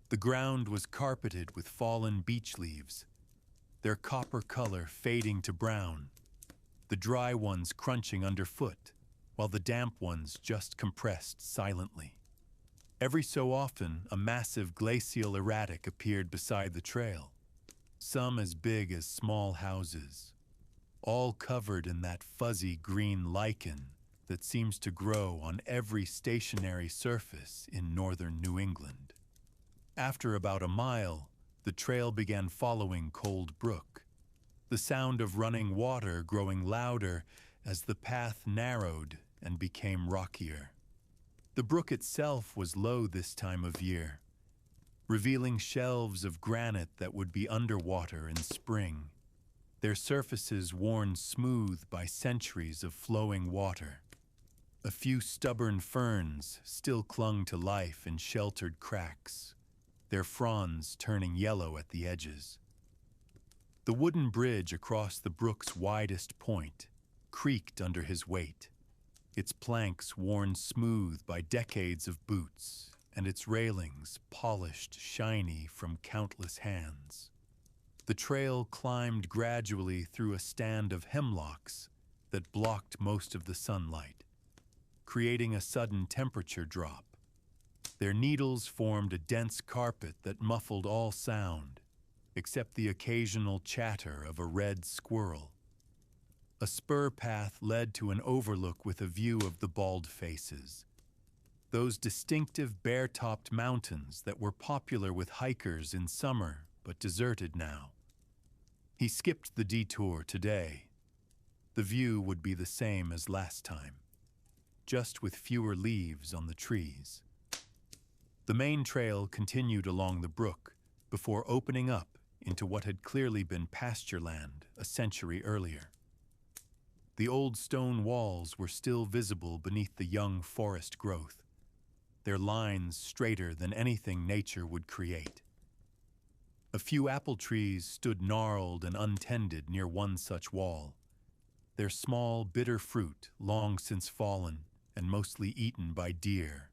Speaker 1: The ground was carpeted with fallen beech leaves, their copper color fading to brown, the dry ones crunching underfoot, while the damp ones just compressed silently. Every so often, a massive glacial erratic appeared beside the trail, some as big as small houses, all covered in that fuzzy green lichen that seems to grow on every stationary surface in northern New England. After about a mile, the trail began following Cold Brook, the sound of running water growing louder as the path narrowed and became rockier. The brook itself was low this time of year, revealing shelves of granite that would be underwater in spring, their surfaces worn smooth by centuries of flowing water. A few stubborn ferns still clung to life in sheltered cracks, their fronds turning yellow at the edges. The wooden bridge across the brook's widest point creaked under his weight, its planks worn smooth by decades of boots, and its railings polished shiny from countless hands. The trail climbed gradually through a stand of hemlocks that blocked most of the sunlight, creating a sudden temperature drop. Their needles formed a dense carpet that muffled all sound, except the occasional chatter of a red squirrel. A spur path led to an overlook with a view of the Bald Faces, those distinctive bare-topped mountains that were popular with hikers in summer but deserted now. He skipped the detour today. The view would be the same as last time, just with fewer leaves on the trees. The main trail continued along the brook before opening up into what had clearly been pasture land a century earlier. The old stone walls were still visible beneath the young forest growth, their lines straighter than anything nature would create. A few apple trees stood gnarled and untended near one such wall, their small, bitter fruit long since fallen and mostly eaten by deer.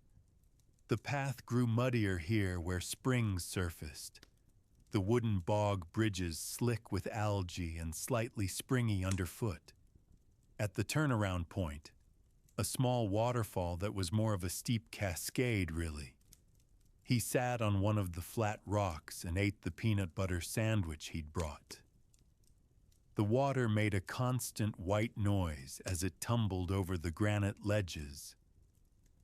Speaker 1: The path grew muddier here where springs surfaced, the wooden bog bridges slick with algae and slightly springy underfoot. At the turnaround point, a small waterfall that was more of a steep cascade, really. He sat on one of the flat rocks and ate the peanut butter sandwich he'd brought. The water made a constant white noise as it tumbled over the granite ledges,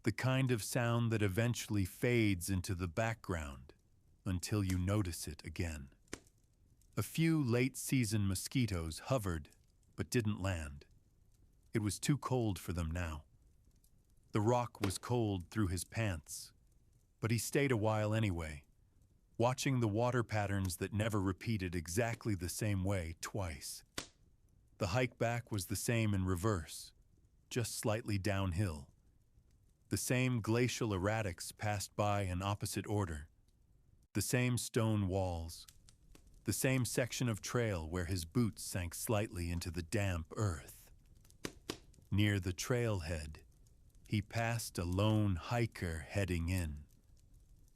Speaker 1: the kind of sound that eventually fades into the background until you notice it again. A few late-season mosquitoes hovered but didn't land. It was too cold for them now. The rock was cold through his pants, but he stayed a while anyway, watching the water patterns that never repeated exactly the same way twice. The hike back was the same in reverse, just slightly downhill. The same glacial erratics passed by in opposite order, the same stone walls, the same section of trail where his boots sank slightly into the damp earth. Near the trailhead, he passed a lone hiker heading in,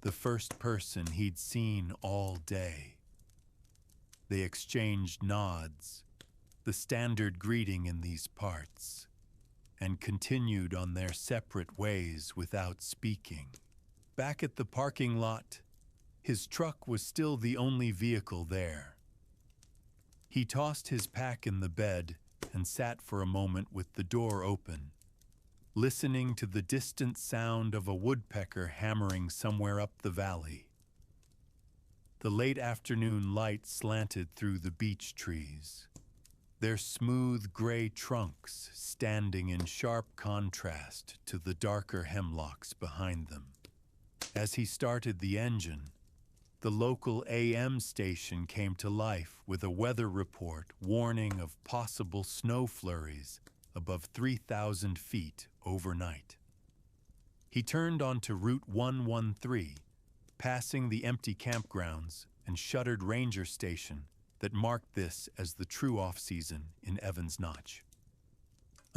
Speaker 1: the first person he'd seen all day. They exchanged nods, the standard greeting in these parts, and continued on their separate ways without speaking. Back at the parking lot, his truck was still the only vehicle there. He tossed his pack in the bed and sat for a moment with the door open, listening to the distant sound of a woodpecker hammering somewhere up the valley. The late afternoon light slanted through the beech trees, their smooth gray trunks standing in sharp contrast to the darker hemlocks behind them. As he started the engine, the local AM station came to life with a weather report warning of possible snow flurries above 3,000 feet overnight. He turned onto Route 113, passing the empty campgrounds and shuttered ranger station that marked this as the true off-season in Evans Notch.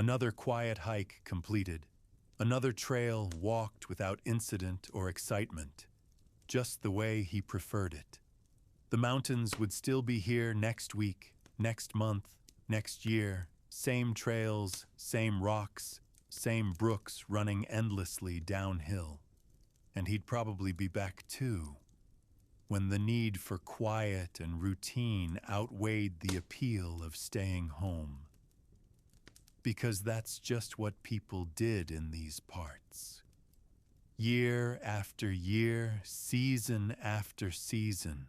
Speaker 1: Another quiet hike completed. Another trail walked without incident or excitement, just the way he preferred it. The mountains would still be here next week, next month, next year. Same trails, same rocks, same brooks running endlessly downhill. And he'd probably be back too, when the need for quiet and routine outweighed the appeal of staying home. Because that's just what people did in these parts. Year after year, season after season.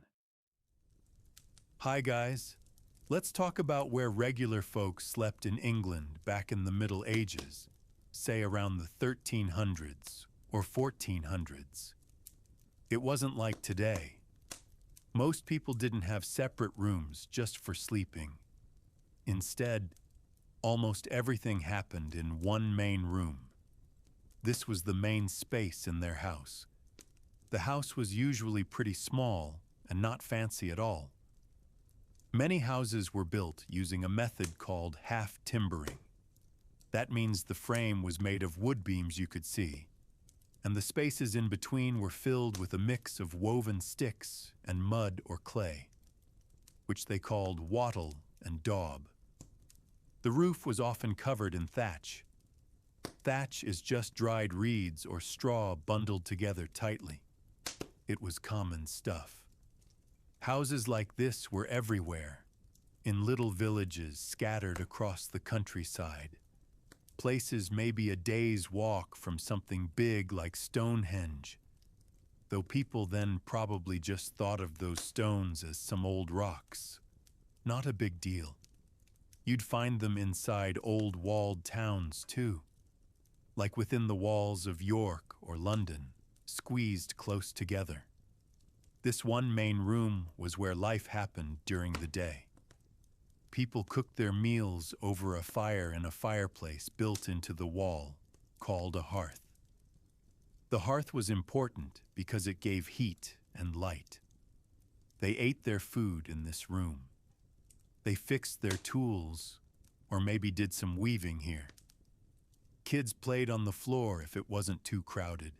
Speaker 1: Hi guys, let's talk about where regular folks slept in England back in the Middle Ages, say around the 1300s or 1400s. It wasn't like today. Most people didn't have separate rooms just for sleeping. Instead, almost everything happened in one main room. This was the main space in their house. The house was usually pretty small and not fancy at all. Many houses were built using a method called half-timbering. That means the frame was made of wood beams you could see, and the spaces in between were filled with a mix of woven sticks and mud or clay, which they called wattle and daub. The roof was often covered in thatch. Thatch is just dried reeds or straw bundled together tightly. It was common stuff. Houses like this were everywhere, in little villages scattered across the countryside. Places maybe a day's walk from something big like Stonehenge, though people then probably just thought of those stones as some old rocks. Not a big deal. You'd find them inside old walled towns too, like within the walls of York or London, squeezed close together. This one main room was where life happened during the day. People cooked their meals over a fire in a fireplace built into the wall, called a hearth. The hearth was important because it gave heat and light. They ate their food in this room. They fixed their tools, or maybe did some weaving here. Kids played on the floor if it wasn't too crowded.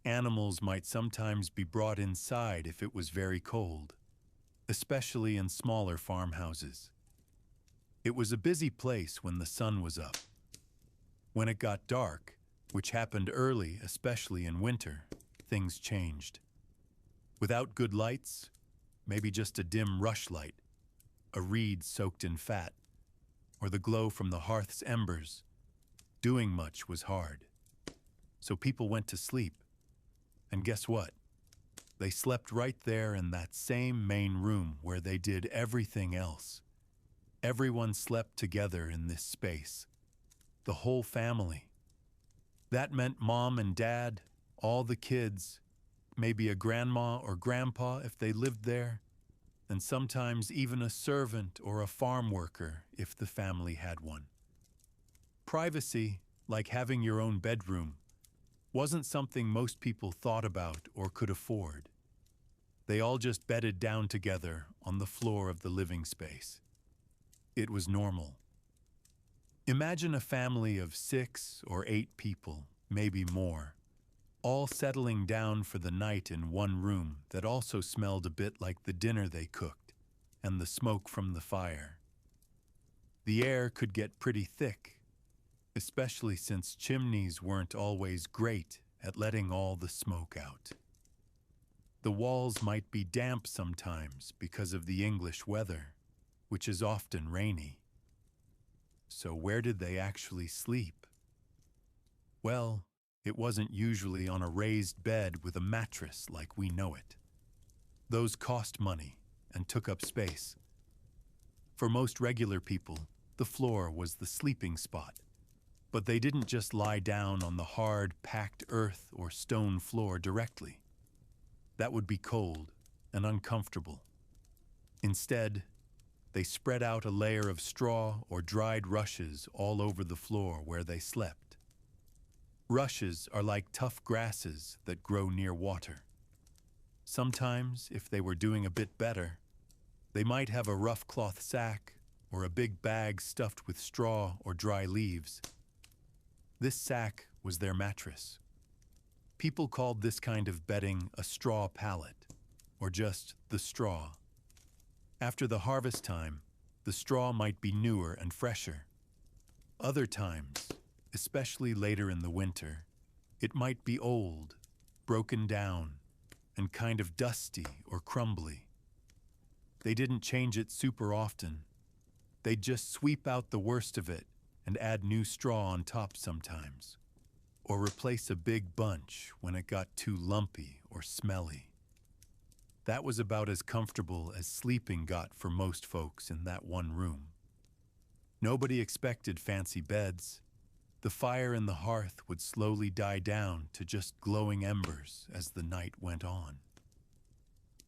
Speaker 1: Animals might sometimes be brought inside if it was very cold, especially in smaller farmhouses. It was a busy place when the sun was up. When it got dark, which happened early, especially in winter, things changed. Without good lights, maybe just a dim rushlight, a reed soaked in fat, or the glow from the hearth's embers, doing much was hard. So people went to sleep. And guess what? They slept right there in that same main room where they did everything else. Everyone slept together in this space. The whole family. That meant mom and dad, all the kids, maybe a grandma or grandpa if they lived there, and sometimes even a servant or a farm worker if the family had one. Privacy, like having your own bedroom, wasn't something most people thought about or could afford. They all just bedded down together on the floor of the living space. It was normal. Imagine a family of 6 or 8 people, maybe more, all settling down for the night in one room that also smelled a bit like the dinner they cooked and the smoke from the fire. The air could get pretty thick, especially since chimneys weren't always great at letting all the smoke out. The walls might be damp sometimes because of the English weather, which is often rainy. So where did they actually sleep? Well, it wasn't usually on a raised bed with a mattress like we know it. Those cost money and took up space. For most regular people, the floor was the sleeping spot. But they didn't just lie down on the hard, packed earth or stone floor directly. That would be cold and uncomfortable. Instead, they spread out a layer of straw or dried rushes all over the floor where they slept. Rushes are like tough grasses that grow near water. Sometimes, if they were doing a bit better, they might have a rough cloth sack or a big bag stuffed with straw or dry leaves. This sack was their mattress. People called this kind of bedding a straw pallet, or just the straw. After the harvest time, the straw might be newer and fresher. Other times, especially later in the winter, it might be old, broken down, and kind of dusty or crumbly. They didn't change it super often. They'd just sweep out the worst of it and add new straw on top sometimes, or replace a big bunch when it got too lumpy or smelly. That was about as comfortable as sleeping got for most folks in that one room. Nobody expected fancy beds. The fire in the hearth would slowly die down to just glowing embers as the night went on.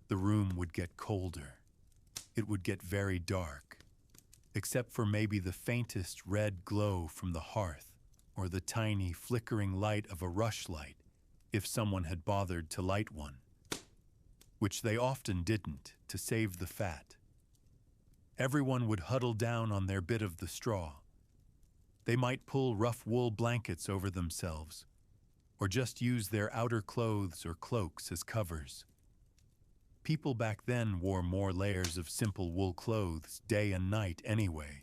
Speaker 1: The room would get colder. It would get very dark, except for maybe the faintest red glow from the hearth or the tiny flickering light of a rushlight if someone had bothered to light one, which they often didn't to save the fat. Everyone would huddle down on their bit of the straw. They might pull rough wool blankets over themselves, or just use their outer clothes or cloaks as covers. People back then wore more layers of simple wool clothes day and night anyway.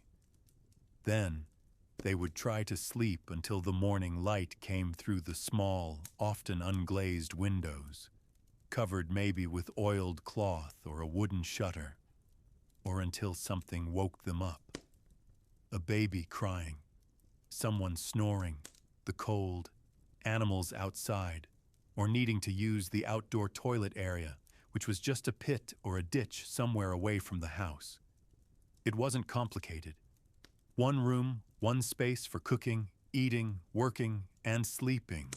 Speaker 1: Then, they would try to sleep until the morning light came through the small, often unglazed windows, covered maybe with oiled cloth or a wooden shutter, or until something woke them up. A baby crying, someone snoring, the cold, animals outside, or needing to use the outdoor toilet area, which was just a pit or a ditch somewhere away from the house. It wasn't complicated. One room, one space for cooking, eating, working, and sleeping.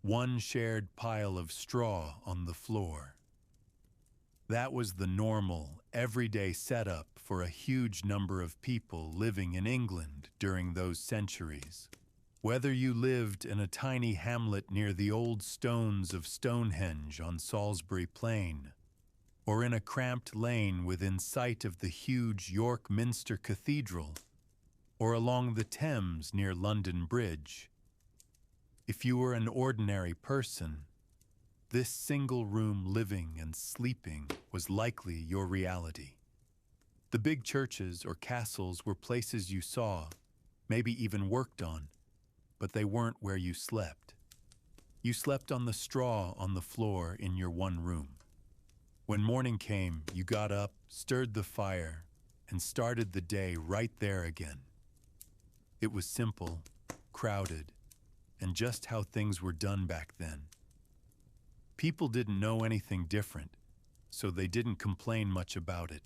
Speaker 1: One shared pile of straw on the floor. That was the normal, everyday setup for a huge number of people living in England during those centuries. Whether you lived in a tiny hamlet near the old stones of Stonehenge on Salisbury Plain, or in a cramped lane within sight of the huge York Minster Cathedral, or along the Thames near London Bridge, if you were an ordinary person, this single-room living and sleeping was likely your reality. The big churches or castles were places you saw, maybe even worked on, but they weren't where you slept. You slept on the straw on the floor in your one room. When morning came, you got up, stirred the fire, and started the day right there again. It was simple, crowded, and just how things were done back then. People didn't know anything different, so they didn't complain much about it.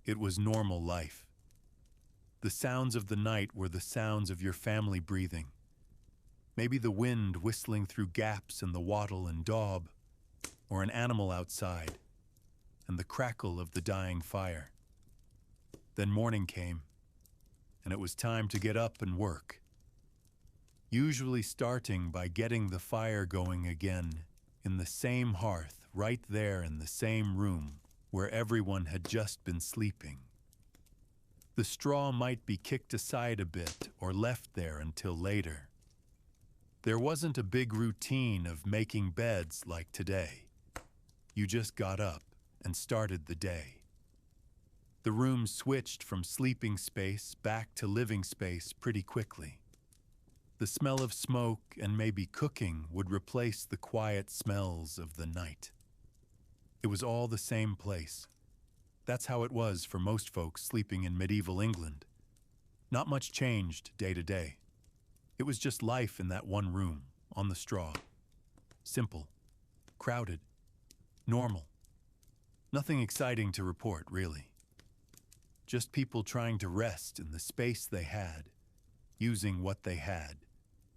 Speaker 1: It was normal life. The sounds of the night were the sounds of your family breathing. Maybe the wind whistling through gaps in the wattle and daub, or an animal outside, and the crackle of the dying fire. Then morning came, and it was time to get up and work. Usually starting by getting the fire going again in the same hearth right there in the same room where everyone had just been sleeping. The straw might be kicked aside a bit or left there until later. There wasn't a big routine of making beds like today. You just got up and started the day. The room switched from sleeping space back to living space pretty quickly. The smell of smoke and maybe cooking would replace the quiet smells of the night. It was all the same place. That's how it was for most folks sleeping in medieval England. Not much changed day to day. It was just life in that one room, on the straw. Simple, crowded, normal. Nothing exciting to report, really. Just people trying to rest in the space they had, using what they had,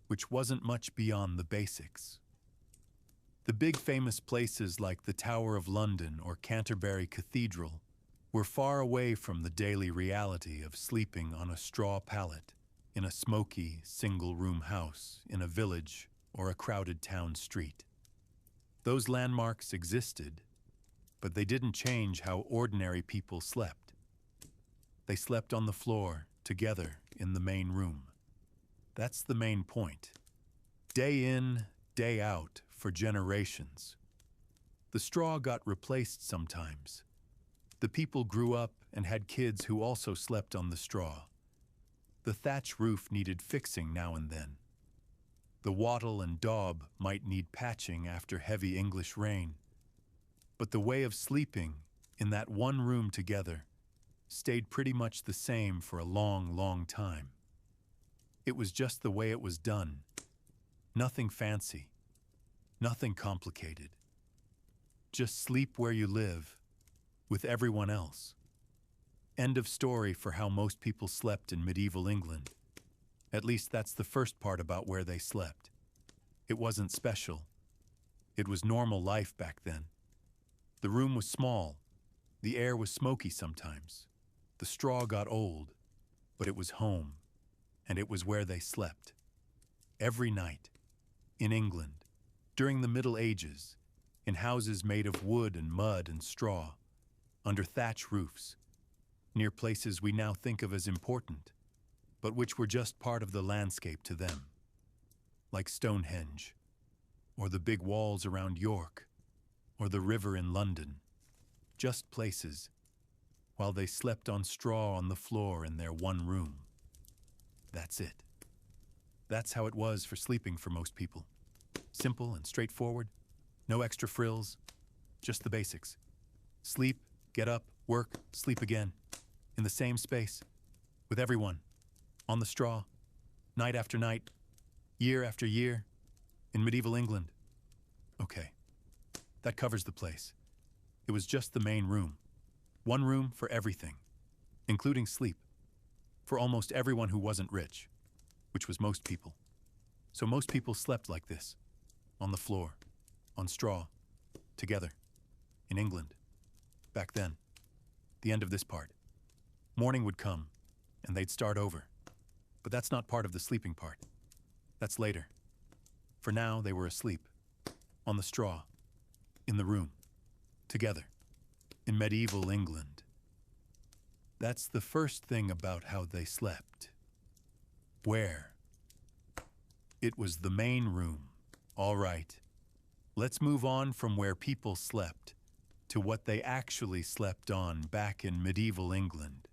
Speaker 1: which wasn't much beyond the basics. The big famous places like the Tower of London or Canterbury Cathedral were far away from the daily reality of sleeping on a straw pallet in a smoky, single-room house in a village or a crowded town street. Those landmarks existed, but they didn't change how ordinary people slept. They slept on the floor, together, in the main room. That's the main point. Day in, day out, for generations. The straw got replaced sometimes. The people grew up and had kids who also slept on the straw. The thatch roof needed fixing now and then. The wattle and daub might need patching after heavy English rain. But the way of sleeping, in that one room together, stayed pretty much the same for a long, long time. It was just the way it was done. Nothing fancy. Nothing complicated. Just sleep where you live, with everyone else. End of story for how most people slept in medieval England. At least that's the first part about where they slept. It wasn't special. It was normal life back then. The room was small. The air was smoky sometimes. The straw got old, but it was home, and it was where they slept. Every night, in England, during the Middle Ages, in houses made of wood and mud and straw, under thatch roofs, near places we now think of as important, but which were just part of the landscape to them, like Stonehenge, or the big walls around York, or the river in London, just places, while they slept on straw on the floor in their one room. That's it. That's how it was for sleeping for most people. Simple and straightforward, no extra frills, just the basics. Sleep, get up, work, sleep again, in the same space, with everyone, on the straw, night after night, year after year, in medieval England. Okay, that covers the place. It was just the main room. One room for everything, including sleep, for almost everyone who wasn't rich, which was most people. So most people slept like this, on the floor, on straw, together, in England, back then. The end of this part. Morning would come, and they'd start over. But that's not part of the sleeping part. That's later. For now, they were asleep, on the straw, in the room, together, in medieval England. That's the first thing about how they slept. Where? It was the main room. All right. Let's move on from where people slept to what they actually slept on back in medieval England,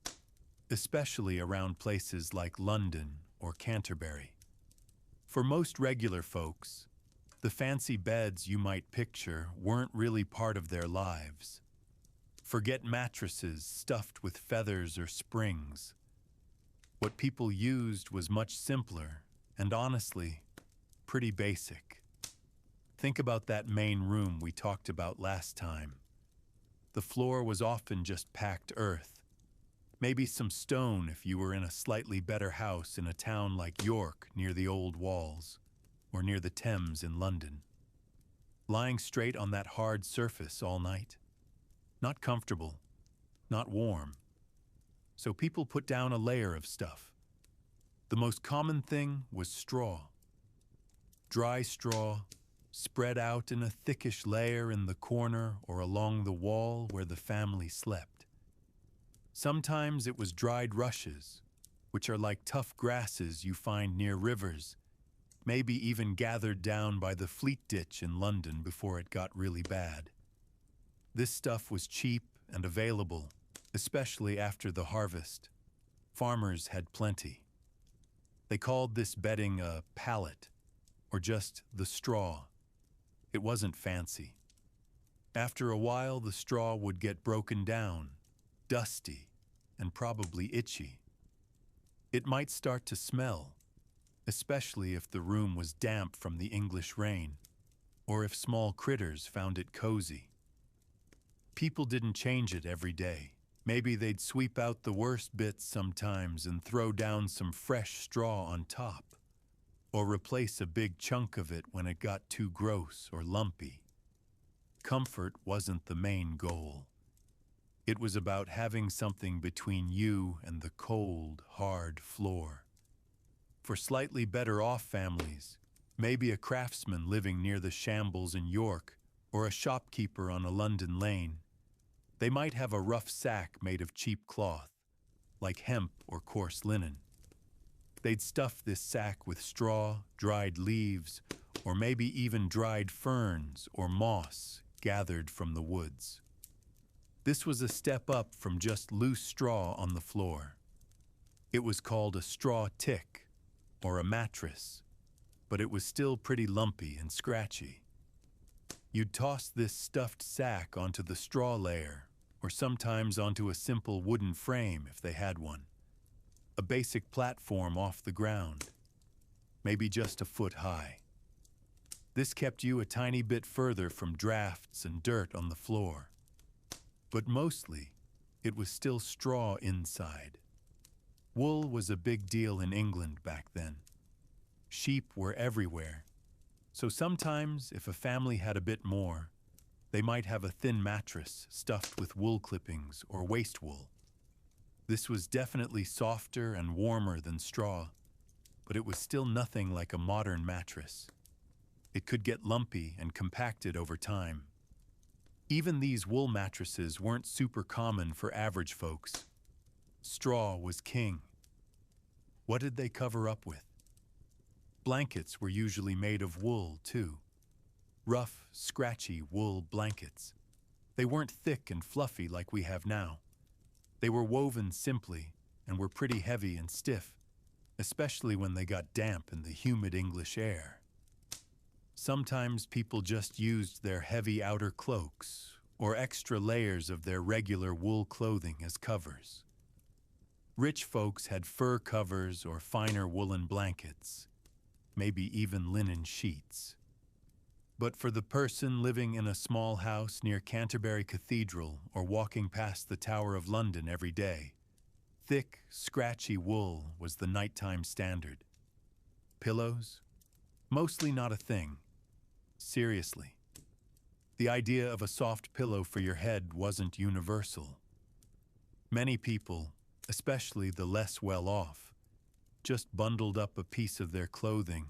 Speaker 1: especially around places like London or Canterbury. For most regular folks, the fancy beds you might picture weren't really part of their lives. Forget mattresses stuffed with feathers or springs. What people used was much simpler and, honestly, pretty basic. Think about that main room we talked about last time. The floor was often just packed earth. Maybe some stone if you were in a slightly better house in a town like York near the old walls, or near the Thames in London. Lying straight on that hard surface all night. Not comfortable, not warm. So people put down a layer of stuff. The most common thing was straw. Dry straw, spread out in a thickish layer in the corner or along the wall where the family slept. Sometimes it was dried rushes, which are like tough grasses you find near rivers, maybe even gathered down by the Fleet Ditch in London before it got really bad. This stuff was cheap and available, especially after the harvest. Farmers had plenty. They called this bedding a pallet, or just the straw. It wasn't fancy. After a while, the straw would get broken down, dusty, and probably itchy. It might start to smell, especially if the room was damp from the English rain, or if small critters found it cozy. People didn't change it every day. Maybe they'd sweep out the worst bits sometimes and throw down some fresh straw on top, or replace a big chunk of it when it got too gross or lumpy. Comfort wasn't the main goal. It was about having something between you and the cold, hard floor. For slightly better off families, maybe a craftsman living near the shambles in York or a shopkeeper on a London lane, they might have a rough sack made of cheap cloth, like hemp or coarse linen. They'd stuff this sack with straw, dried leaves, or maybe even dried ferns or moss gathered from the woods. This was a step up from just loose straw on the floor. It was called a straw tick, or a mattress, but it was still pretty lumpy and scratchy. You'd toss this stuffed sack onto the straw layer, or sometimes onto a simple wooden frame if they had one. A basic platform off the ground, maybe just a foot high. This kept you a tiny bit further from drafts and dirt on the floor. But mostly, it was still straw inside. Wool was a big deal in England back then. Sheep were everywhere, so sometimes if a family had a bit more, they might have a thin mattress stuffed with wool clippings or waste wool. This was definitely softer and warmer than straw, but it was still nothing like a modern mattress. It could get lumpy and compacted over time. Even these wool mattresses weren't super common for average folks. Straw was king. What did they cover up with? Blankets were usually made of wool, too. Rough, scratchy wool blankets. They weren't thick and fluffy like we have now. They were woven simply and were pretty heavy and stiff, especially when they got damp in the humid English air. Sometimes people just used their heavy outer cloaks or extra layers of their regular wool clothing as covers. Rich folks had fur covers or finer woolen blankets, maybe even linen sheets. But for the person living in a small house near Canterbury Cathedral or walking past the Tower of London every day, thick, scratchy wool was the nighttime standard. Pillows? Mostly not a thing. Seriously. The idea of a soft pillow for your head wasn't universal. Many people, especially the less well-off, just bundled up a piece of their clothing,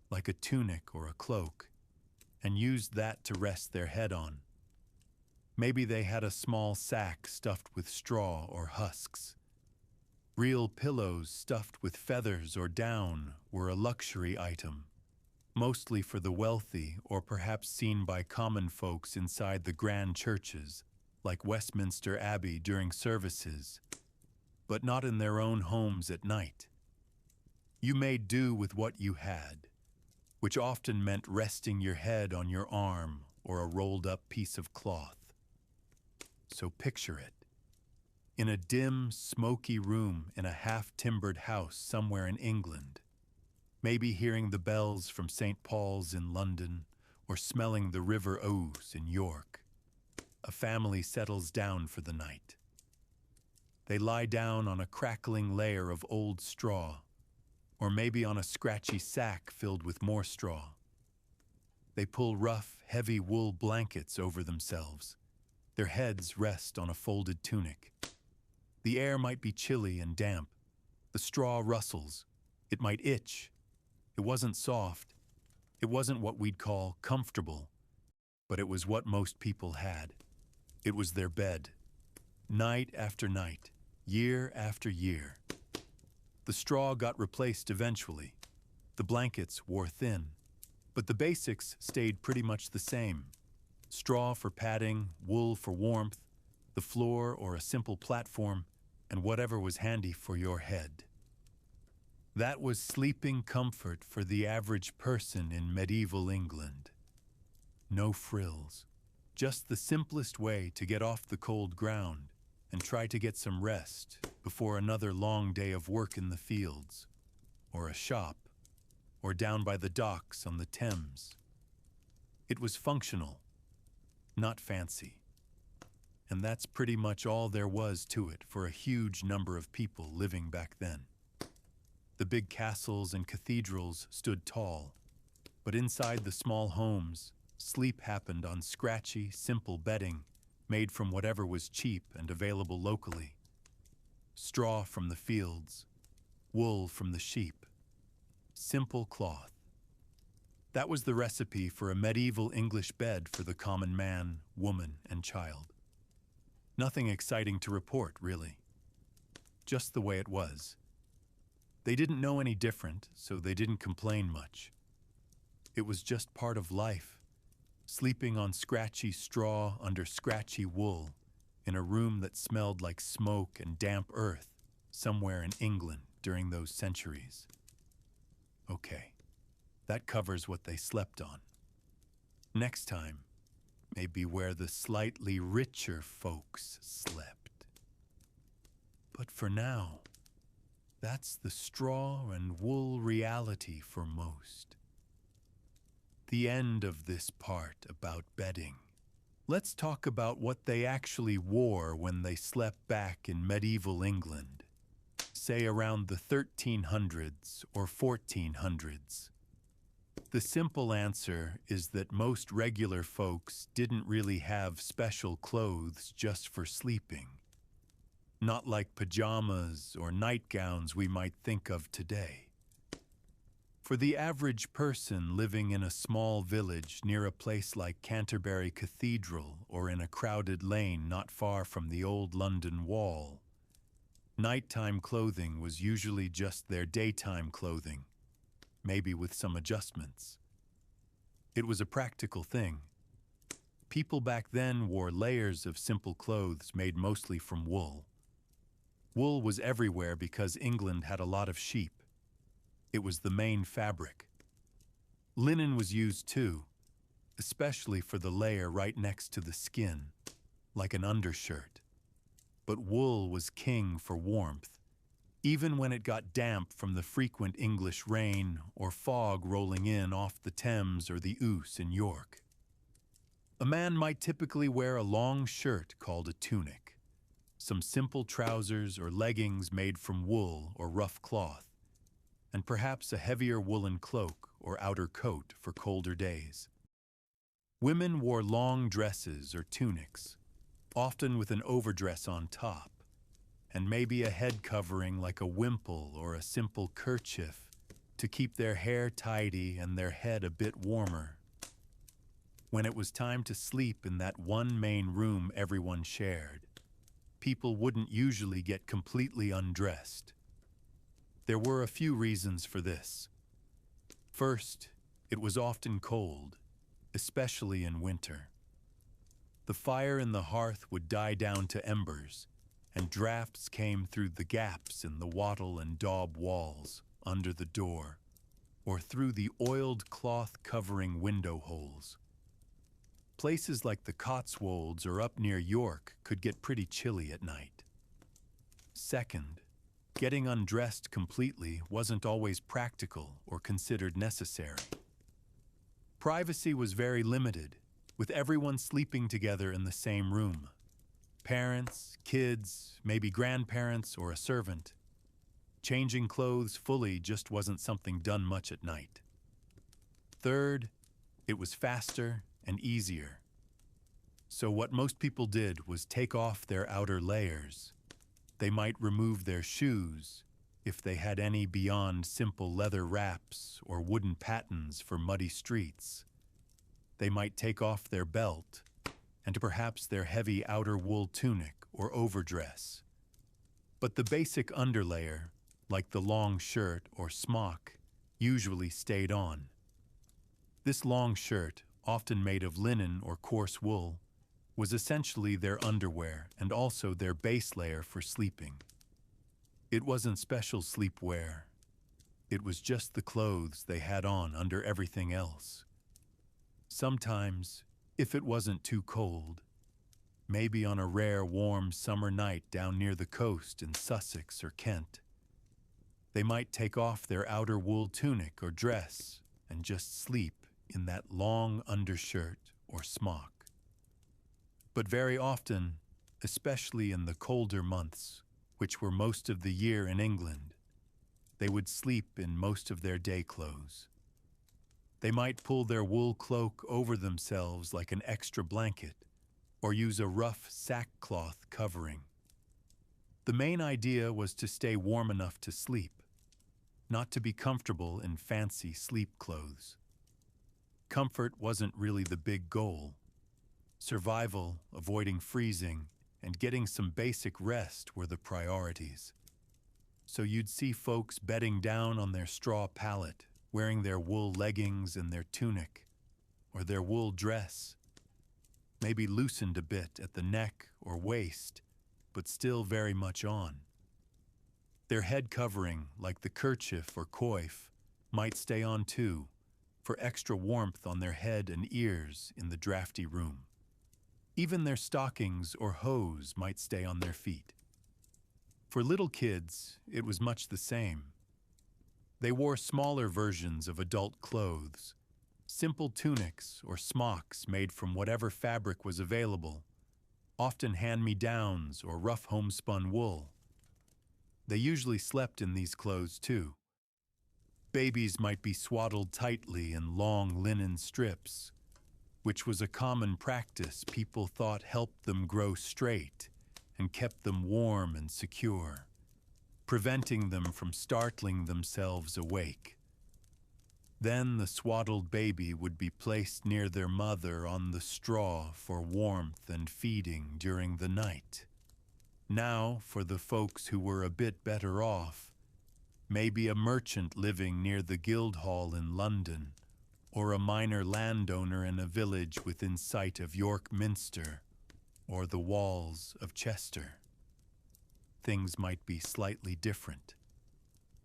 Speaker 1: like a tunic or a cloak, and used that to rest their head on. Maybe they had a small sack stuffed with straw or husks. Real pillows stuffed with feathers or down were a luxury item, mostly for the wealthy or perhaps seen by common folks inside the grand churches, like Westminster Abbey during services, but not in their own homes at night. You made do with what you had, which often meant resting your head on your arm or a rolled-up piece of cloth. So picture it. In a dim, smoky room in a half-timbered house somewhere in England, maybe hearing the bells from St. Paul's in London or smelling the River Ouse in York, a family settles down for the night. They lie down on a crackling layer of old straw, or maybe on a scratchy sack filled with more straw. They pull rough, heavy wool blankets over themselves. Their heads rest on a folded tunic. The air might be chilly and damp. The straw rustles. It might itch. It wasn't soft. It wasn't what we'd call comfortable, but it was what most people had. It was their bed. Night after night, year after year. The straw got replaced eventually. The blankets wore thin, but the basics stayed pretty much the same. Straw for padding, wool for warmth, the floor or a simple platform, and whatever was handy for your head. That was sleeping comfort for the average person in medieval England. No frills, just the simplest way to get off the cold ground and try to get some rest before another long day of work in the fields, or a shop, or down by the docks on the Thames. It was functional, not fancy. And that's pretty much all there was to it for a huge number of people living back then. The big castles and cathedrals stood tall, but inside the small homes, sleep happened on scratchy, simple bedding made from whatever was cheap and available locally. Straw from the fields, wool from the sheep, simple cloth. That was the recipe for a medieval English bed for the common man, woman, and child. Nothing exciting to report, really. just the way it was. They didn't know any different, so they didn't complain much. It was just part of life, sleeping on scratchy straw under scratchy wool in a room that smelled like smoke and damp earth somewhere in England during those centuries. Okay, that covers what they slept on. Next time, maybe where the slightly richer folks slept. But for now, that's the straw and wool reality for most. The end of this part about bedding. Let's talk about what they actually wore when they slept back in medieval England, say around the 1300s or 1400s. The simple answer is that most regular folks didn't really have special clothes just for sleeping. Not like pajamas or nightgowns we might think of today. For the average person living in a small village near a place like Canterbury Cathedral or in a crowded lane not far from the old London Wall, nighttime clothing was usually just their daytime clothing, maybe with some adjustments. It was a practical thing. People back then wore layers of simple clothes made mostly from wool. Wool was everywhere because England had a lot of sheep. It was the main fabric. Linen was used too, especially for the layer right next to the skin, like an undershirt. But wool was king for warmth, even when it got damp from the frequent English rain or fog rolling in off the Thames or the Ouse in York. A man might typically wear a long shirt called a tunic, some simple trousers or leggings made from wool or rough cloth, and perhaps a heavier woolen cloak or outer coat for colder days. Women wore long dresses or tunics, often with an overdress on top, and maybe a head covering like a wimple or a simple kerchief to keep their hair tidy and their head a bit warmer. When it was time to sleep in that one main room everyone shared, people wouldn't usually get completely undressed. There were a few reasons for this. First, it was often cold, especially in winter. The fire in the hearth would die down to embers, and drafts came through the gaps in the wattle and daub walls, under the door, or through the oiled cloth covering window holes. Places like the Cotswolds or up near York could get pretty chilly at night. Second, getting undressed completely wasn't always practical or considered necessary. Privacy was very limited, with everyone sleeping together in the same room. Parents, kids, maybe grandparents or a servant. Changing clothes fully just wasn't something done much at night. Third, it was faster and easier. So what most people did was take off their outer layers. They might remove their shoes, if they had any beyond simple leather wraps or wooden pattens for muddy streets. They might take off their belt, and perhaps their heavy outer wool tunic or overdress. But the basic underlayer, like the long shirt or smock, usually stayed on. This long shirt, often made of linen or coarse wool, was essentially their underwear and also their base layer for sleeping. It wasn't special sleepwear. It was just the clothes they had on under everything else. Sometimes, if it wasn't too cold, maybe on a rare warm summer night down near the coast in Sussex or Kent, they might take off their outer wool tunic or dress and just sleep in that long undershirt or smock. But very often, especially in the colder months, which were most of the year in England, they would sleep in most of their day clothes. They might pull their wool cloak over themselves like an extra blanket, or use a rough sackcloth covering. The main idea was to stay warm enough to sleep, not to be comfortable in fancy sleep clothes. Comfort wasn't really the big goal. Survival, avoiding freezing, and getting some basic rest were the priorities. So you'd see folks bedding down on their straw pallet, wearing their wool leggings and their tunic, or their wool dress, maybe loosened a bit at the neck or waist, but still very much on. Their head covering, like the kerchief or coif, might stay on too, for extra warmth on their head and ears in the drafty room. Even their stockings or hose might stay on their feet. For little kids, it was much the same. They wore smaller versions of adult clothes, simple tunics or smocks made from whatever fabric was available, often hand-me-downs or rough homespun wool. They usually slept in these clothes too. Babies might be swaddled tightly in long linen strips, which was a common practice people thought helped them grow straight and kept them warm and secure, preventing them from startling themselves awake. Then the swaddled baby would be placed near their mother on the straw for warmth and feeding during the night. Now, for the folks who were a bit better off, maybe a merchant living near the Guildhall in London, or a minor landowner in a village within sight of York Minster, or the walls of Chester, things might be slightly different.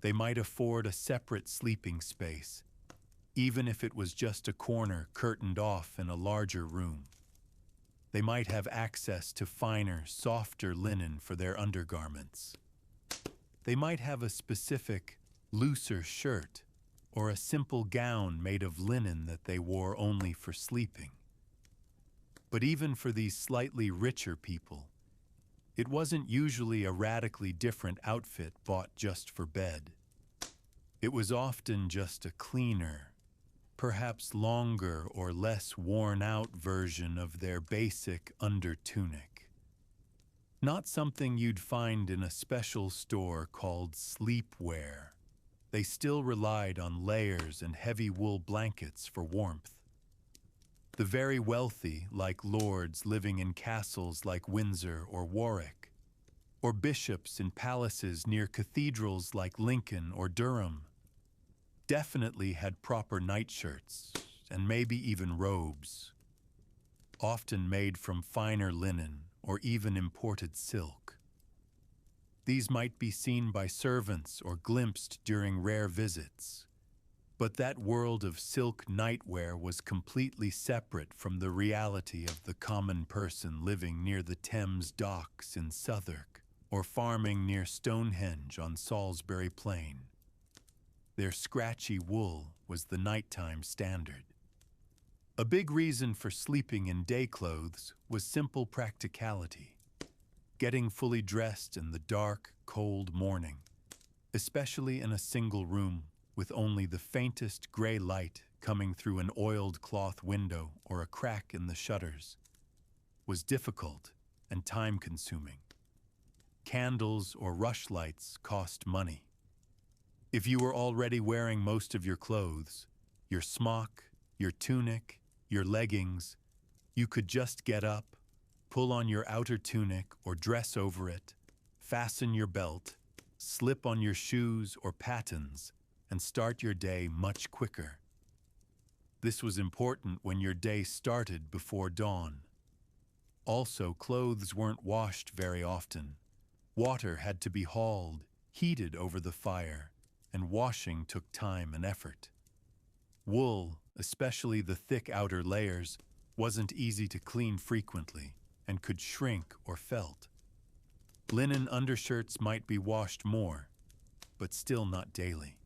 Speaker 1: They might afford a separate sleeping space, even if it was just a corner curtained off in a larger room. They might have access to finer, softer linen for their undergarments. They might have a specific, looser shirt or a simple gown made of linen that they wore only for sleeping. But even for these slightly richer people, it wasn't usually a radically different outfit bought just for bed. It was often just a cleaner, perhaps longer or less worn-out version of their basic undertunic. Not something you'd find in a special store called sleepwear. They still relied on layers and heavy wool blankets for warmth. The very wealthy, like lords living in castles like Windsor or Warwick, or bishops in palaces near cathedrals like Lincoln or Durham, definitely had proper nightshirts and maybe even robes, often made from finer linen or even imported silk. These might be seen by servants or glimpsed during rare visits, but that world of silk nightwear was completely separate from the reality of the common person living near the Thames docks in Southwark or farming near Stonehenge on Salisbury Plain. Their scratchy wool was the nighttime standard. A big reason for sleeping in day clothes was simple practicality. Getting fully dressed in the dark, cold morning, especially in a single room with only the faintest gray light coming through an oiled cloth window or a crack in the shutters, was difficult and time-consuming. Candles or rushlights cost money. If you were already wearing most of your clothes, your smock, your tunic, your leggings, you could just get up, pull on your outer tunic or dress over it, fasten your belt, slip on your shoes or pattens, and start your day much quicker. This was important when your day started before dawn. Also, clothes weren't washed very often. Water had to be hauled, heated over the fire, and washing took time and effort. Wool, especially the thick outer layers, wasn't easy to clean frequently and could shrink or felt. Linen undershirts might be washed more, but still not daily.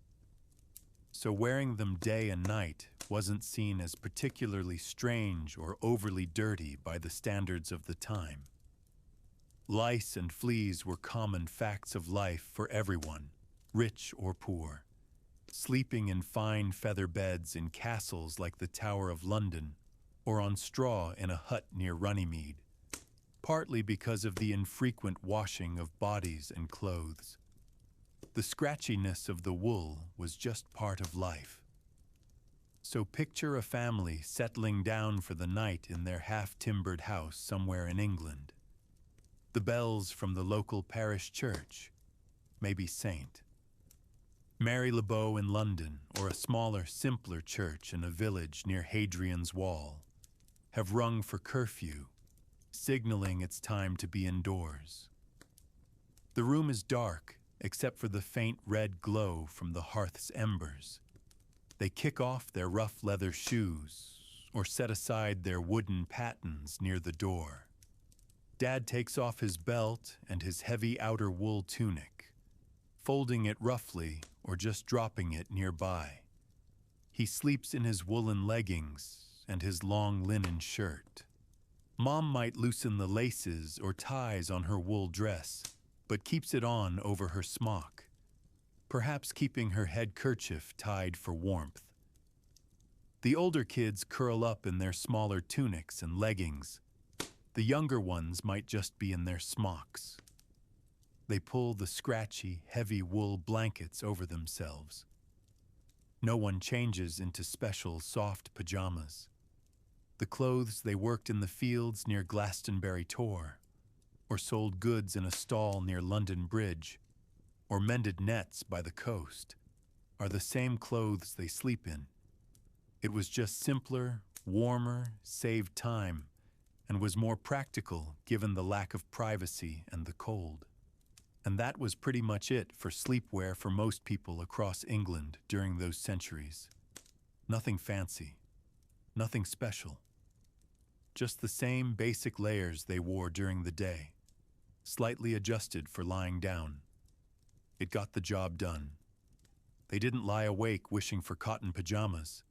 Speaker 1: So wearing them day and night wasn't seen as particularly strange or overly dirty by the standards of the time. Lice and fleas were common facts of life for everyone, rich or poor. Sleeping in fine feather beds in castles like the Tower of London, or on straw in a hut near Runnymede, partly because of the infrequent washing of bodies and clothes. The scratchiness of the wool was just part of life. So picture a family settling down for the night in their half-timbered house somewhere in England. The bells from the local parish church, maybe saint. Mary Le Beau in London, or a smaller, simpler church in a village near Hadrian's Wall, have rung for curfew, signaling it's time to be indoors. The room is dark, except for the faint red glow from the hearth's embers. They kick off their rough leather shoes, or set aside their wooden pattens near the door. Dad takes off his belt and his heavy outer wool tunic, folding it roughly or just dropping it nearby. He sleeps in his woolen leggings and his long linen shirt. Mom might loosen the laces or ties on her wool dress, but keeps it on over her smock, perhaps keeping her head kerchief tied for warmth. The older kids curl up in their smaller tunics and leggings. The younger ones might just be in their smocks. They pull the scratchy, heavy wool blankets over themselves. No one changes into special, soft pajamas. The clothes they worked in the fields near Glastonbury Tor, or sold goods in a stall near London Bridge, or mended nets by the coast, are the same clothes they sleep in. It was just simpler, warmer, saved time, and was more practical given the lack of privacy and the cold. And that was pretty much it for sleepwear for most people across England during those centuries. Nothing fancy, nothing special. Just the same basic layers they wore during the day, slightly adjusted for lying down. It got the job done. They didn't lie awake wishing for cotton pajamas.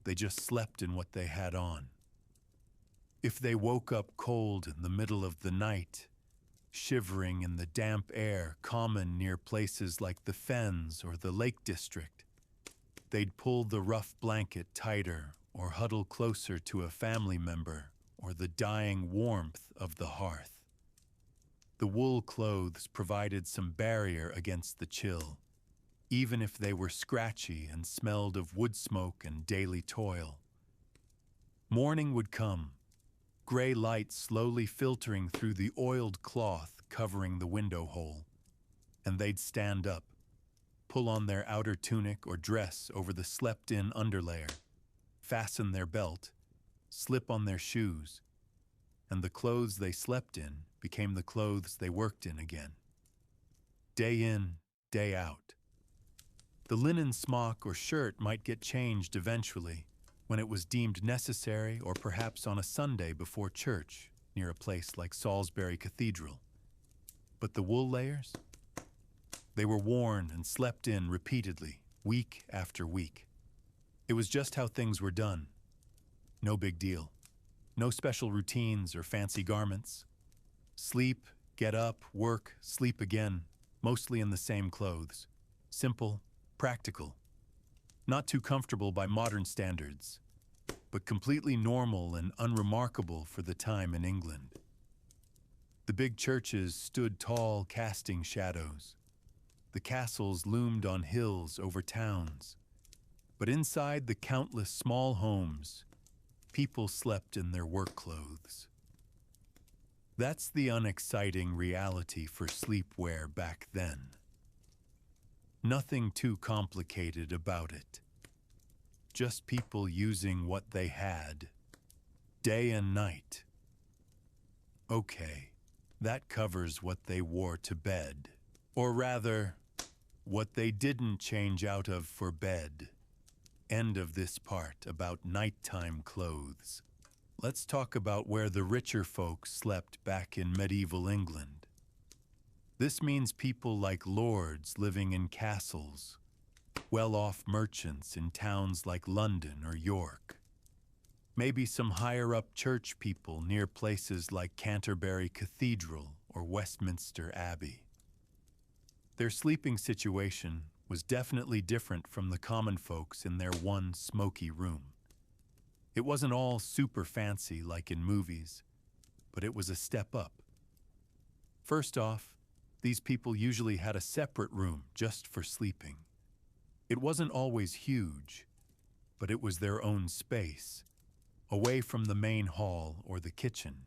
Speaker 1: They just slept in what they had on. If they woke up cold in the middle of the night, shivering in the damp air common near places like the Fens or the Lake District, they'd pull the rough blanket tighter or huddle closer to a family member or the dying warmth of the hearth. The wool clothes provided some barrier against the chill, even if they were scratchy and smelled of wood smoke and daily toil. Morning would come, gray light slowly filtering through the oiled cloth covering the window hole, and they'd stand up, pull on their outer tunic or dress over the slept-in underlayer, fasten their belt, slip on their shoes, and the clothes they slept in became the clothes they worked in again. Day in, day out. The linen smock or shirt might get changed eventually, when it was deemed necessary, or perhaps on a Sunday before church near a place like Salisbury Cathedral. But the wool layers? They were worn and slept in repeatedly, week after week. It was just how things were done. No big deal. No special routines or fancy garments. Sleep, get up, work, sleep again, mostly in the same clothes. Simple, practical. Not too comfortable by modern standards, but completely normal and unremarkable for the time in England. The big churches stood tall, casting shadows. The castles loomed on hills over towns. But inside the countless small homes, people slept in their work clothes. That's the unexciting reality for sleepwear back then. Nothing too complicated about it. Just people using what they had, day and night. Okay, that covers what they wore to bed. Or rather, what they didn't change out of for bed. End of this part about nighttime clothes. Let's talk about where the richer folks slept back in medieval England. This means people like lords living in castles, well-off merchants in towns like London or York. Maybe some higher-up church people near places like Canterbury Cathedral or Westminster Abbey. Their sleeping situation was definitely different from the common folks in their one smoky room. It wasn't all super fancy like in movies, but it was a step up. First off, these people usually had a separate room just for sleeping. It wasn't always huge, but it was their own space, away from the main hall or the kitchen.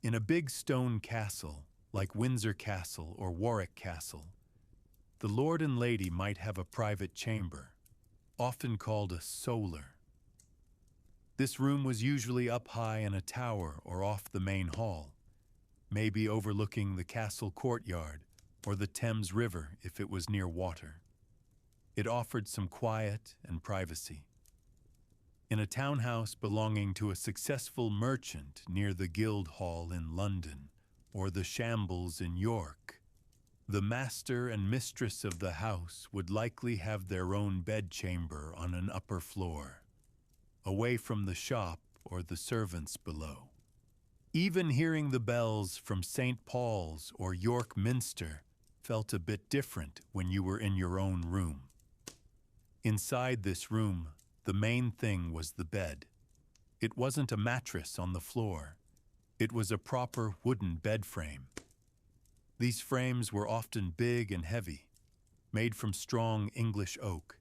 Speaker 1: In a big stone castle, like Windsor Castle or Warwick Castle, The lord and lady might have a private chamber, often called a solar. This room was usually up high in a tower or off the main hall, maybe overlooking the castle courtyard or the Thames River if it was near water. It offered some quiet and privacy. In a townhouse belonging to a successful merchant near the Guildhall in London or the Shambles in York, the master and mistress of the house would likely have their own bedchamber on an upper floor, away from the shop or the servants below. Even hearing the bells from St. Paul's or York Minster felt a bit different when you were in your own room. Inside this room, the main thing was the bed. It wasn't a mattress on the floor. It was a proper wooden bed frame. These frames were often big and heavy, made from strong English oak.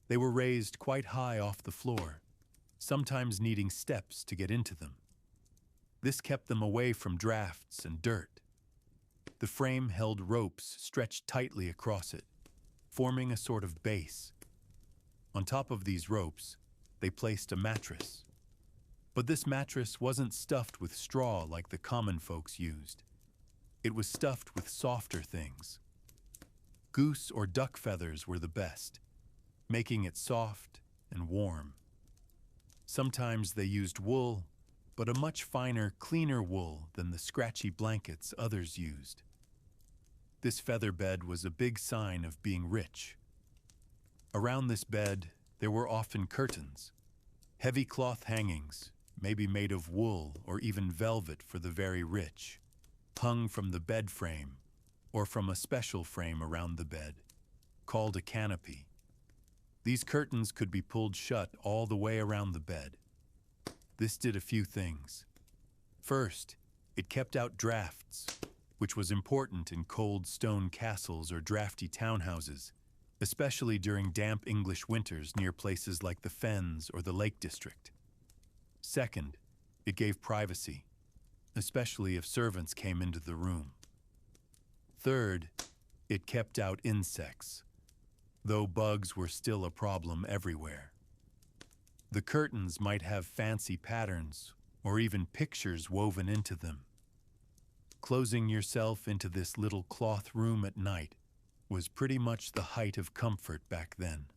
Speaker 1: They were raised quite high off the floor, sometimes needing steps to get into them. This kept them away from drafts and dirt. The frame held ropes stretched tightly across it, forming a sort of base. On top of these ropes, they placed a mattress. But this mattress wasn't stuffed with straw like the common folks used. It was stuffed with softer things. Goose or duck feathers were the best, making it soft and warm. Sometimes they used wool, but a much finer, cleaner wool than the scratchy blankets others used. This feather bed was a big sign of being rich. Around this bed, there were often curtains, heavy cloth hangings, maybe made of wool or even velvet for the very rich, hung from the bed frame or from a special frame around the bed, called a canopy. These curtains could be pulled shut all the way around the bed. This did a few things. First, it kept out drafts, which was important in cold stone castles or drafty townhouses, especially during damp English winters near places like the Fens or the Lake District. Second, it gave privacy, especially if servants came into the room. Third, it kept out insects, though bugs were still a problem everywhere. The curtains might have fancy patterns or even pictures woven into them. Closing yourself into this little cloth room at night was pretty much the height of comfort back then.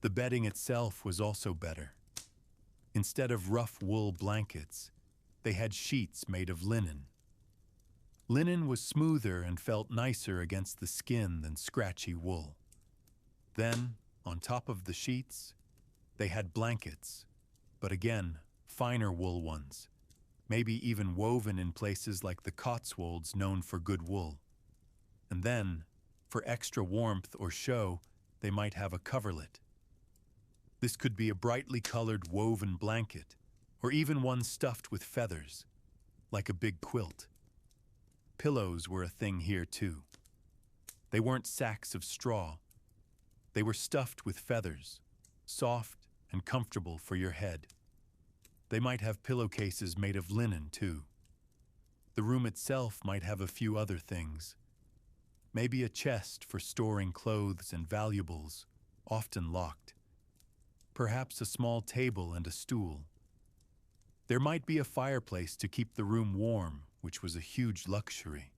Speaker 1: The bedding itself was also better. Instead of rough wool blankets, they had sheets made of linen. Linen was smoother and felt nicer against the skin than scratchy wool. Then, on top of the sheets, they had blankets, but again, finer wool ones, maybe even woven in places like the Cotswolds known for good wool. And then, for extra warmth or show, they might have a coverlet. This could be a brightly colored woven blanket, or even one stuffed with feathers, like a big quilt. Pillows were a thing here too. They weren't sacks of straw. They were stuffed with feathers, soft and comfortable for your head. They might have pillowcases made of linen too. The room itself might have a few other things. Maybe a chest for storing clothes and valuables, often locked. Perhaps a small table and a stool. There might be a fireplace to keep the room warm, which was a huge luxury.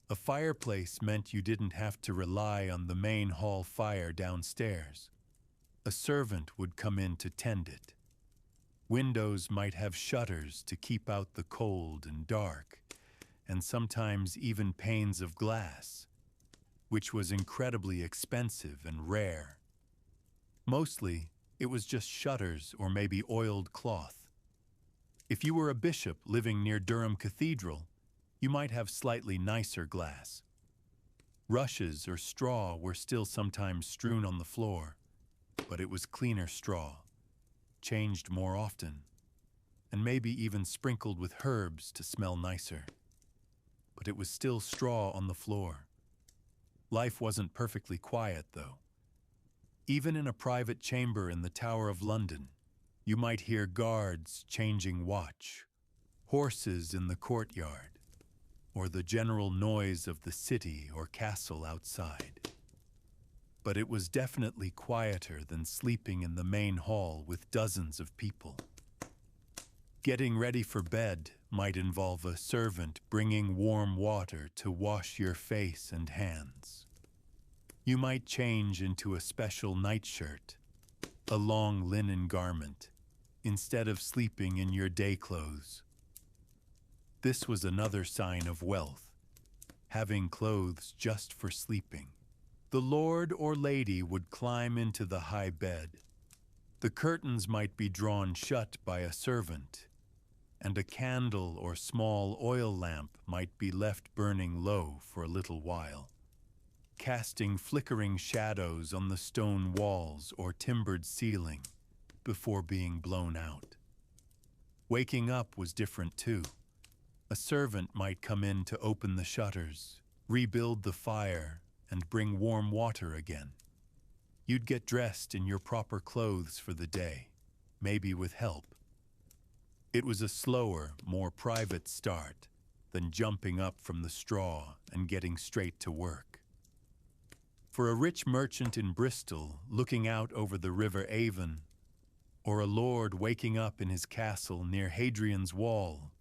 Speaker 1: A fireplace meant you didn't have to rely on the main hall fire downstairs. A servant would come in to tend it. Windows might have shutters to keep out the cold and dark, and sometimes even panes of glass, which was incredibly expensive and rare. Mostly, it was just shutters or maybe oiled cloth. If you were a bishop living near Durham Cathedral, you might have slightly nicer glass. Rushes or straw were still sometimes strewn on the floor, but it was cleaner straw, changed more often, and maybe even sprinkled with herbs to smell nicer. But it was still straw on the floor. Life wasn't perfectly quiet, though. Even in a private chamber in the Tower of London, you might hear guards changing watch, horses in the courtyard, or the general noise of the city or castle outside. But it was definitely quieter than sleeping in the main hall with dozens of people. Getting ready for bed might involve a servant bringing warm water to wash your face and hands. You might change into a special nightshirt, a long linen garment, instead of sleeping in your day clothes. This was another sign of wealth, having clothes just for sleeping. The lord or lady would climb into the high bed. The curtains might be drawn shut by a servant, and a candle or small oil lamp might be left burning low for a little while, casting flickering shadows on the stone walls or timbered ceiling before being blown out. Waking up was different too. A servant might come in to open the shutters, rebuild the fire, and bring warm water again. You'd get dressed in your proper clothes for the day, maybe with help. It was a slower, more private start than jumping up from the straw and getting straight to work. For a rich merchant in Bristol looking out over the River Avon, or a lord waking up in his castle near Hadrian's Wall,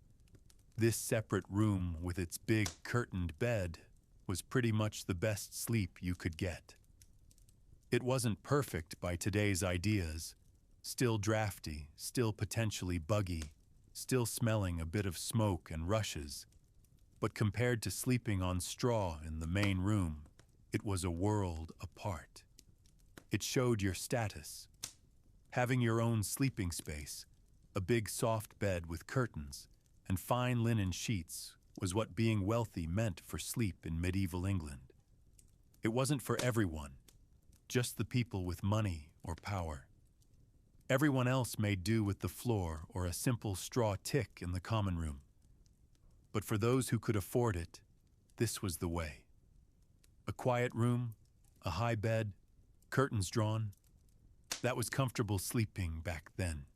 Speaker 1: this separate room with its big curtained bed was pretty much the best sleep you could get. It wasn't perfect by today's ideas, still drafty, still potentially buggy, still smelling a bit of smoke and rushes, but compared to sleeping on straw in the main room, it was a world apart. It showed your status. Having your own sleeping space, a big soft bed with curtains, and fine linen sheets was what being wealthy meant for sleep in medieval England. It wasn't for everyone, just the people with money or power. Everyone else made do with the floor or a simple straw tick in the common room. But for those who could afford it, this was the way. A quiet room, a high bed, curtains drawn. That was comfortable sleeping back then.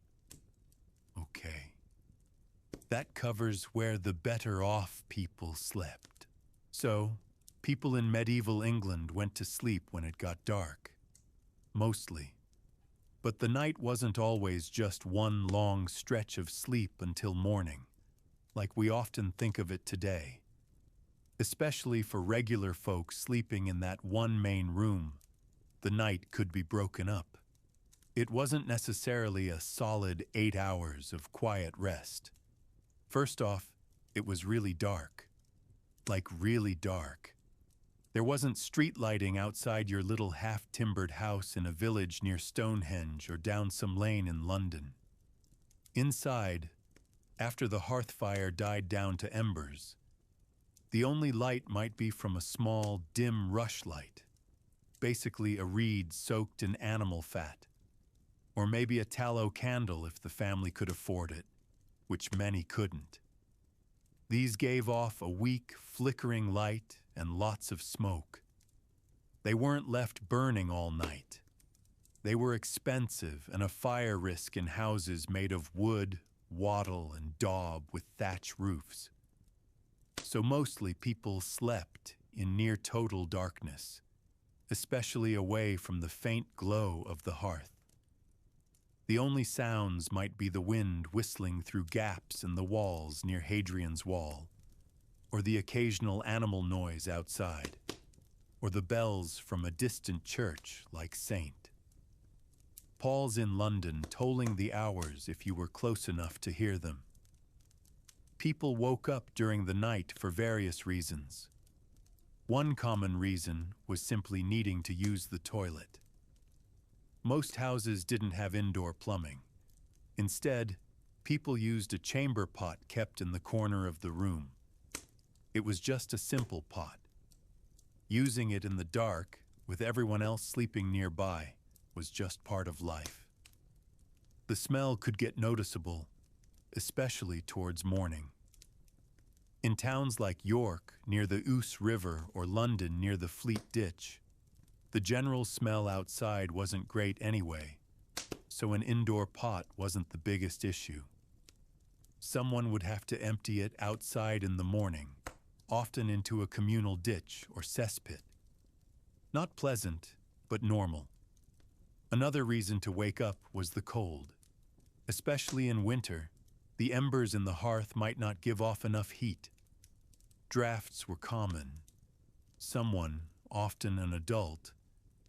Speaker 1: Okay. That covers where the better off people slept. So, people in medieval England went to sleep when it got dark. Mostly. But the night wasn't always just one long stretch of sleep until morning, like we often think of it today. Especially for regular folk sleeping in that one main room, the night could be broken up. It wasn't necessarily a solid 8 hours of quiet rest. First off, it was really dark. Like really dark. There wasn't street lighting outside your little half-timbered house in a village near Stonehenge or down some lane in London. Inside, after the hearth fire died down to embers, the only light might be from a small, dim rushlight, basically a reed soaked in animal fat, or maybe a tallow candle if the family could afford it, which many couldn't. These gave off a weak, flickering light and lots of smoke. They weren't left burning all night. They were expensive and a fire risk in houses made of wood, wattle, and daub with thatch roofs. So mostly people slept in near total darkness, especially away from the faint glow of the hearth. The only sounds might be the wind whistling through gaps in the walls near Hadrian's Wall, or the occasional animal noise outside, or the bells from a distant church like St. Paul's in London tolling the hours if you were close enough to hear them. People woke up during the night for various reasons. One common reason was simply needing to use the toilet. Most houses didn't have indoor plumbing. Instead, people used a chamber pot kept in the corner of the room. It was just a simple pot. Using it in the dark, with everyone else sleeping nearby, was just part of life. The smell could get noticeable, especially towards morning. In towns like York, near the Ouse River, or London, near the Fleet Ditch, the general smell outside wasn't great anyway, so an indoor pot wasn't the biggest issue. Someone would have to empty it outside in the morning, often into a communal ditch or cesspit. Not pleasant, but normal. Another reason to wake up was the cold. Especially in winter, the embers in the hearth might not give off enough heat. Drafts were common. Someone, often an adult,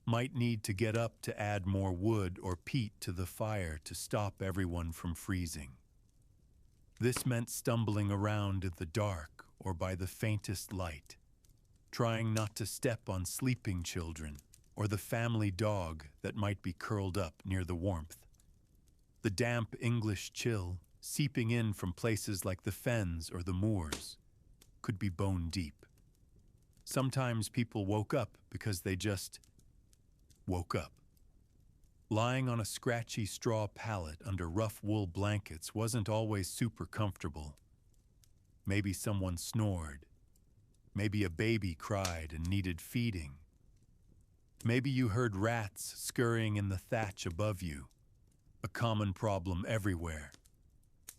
Speaker 1: might need to get up to add more wood or peat to the fire to stop everyone from freezing. This meant stumbling around in the dark or by the faintest light, trying not to step on sleeping children or the family dog that might be curled up near the warmth. The damp English chill, seeping in from places like the fens or the moors, could be bone deep. Sometimes people woke up because they just woke up. Lying on a scratchy straw pallet under rough wool blankets wasn't always super comfortable. Maybe someone snored. Maybe a baby cried and needed feeding. Maybe you heard rats scurrying in the thatch above you, a common problem everywhere.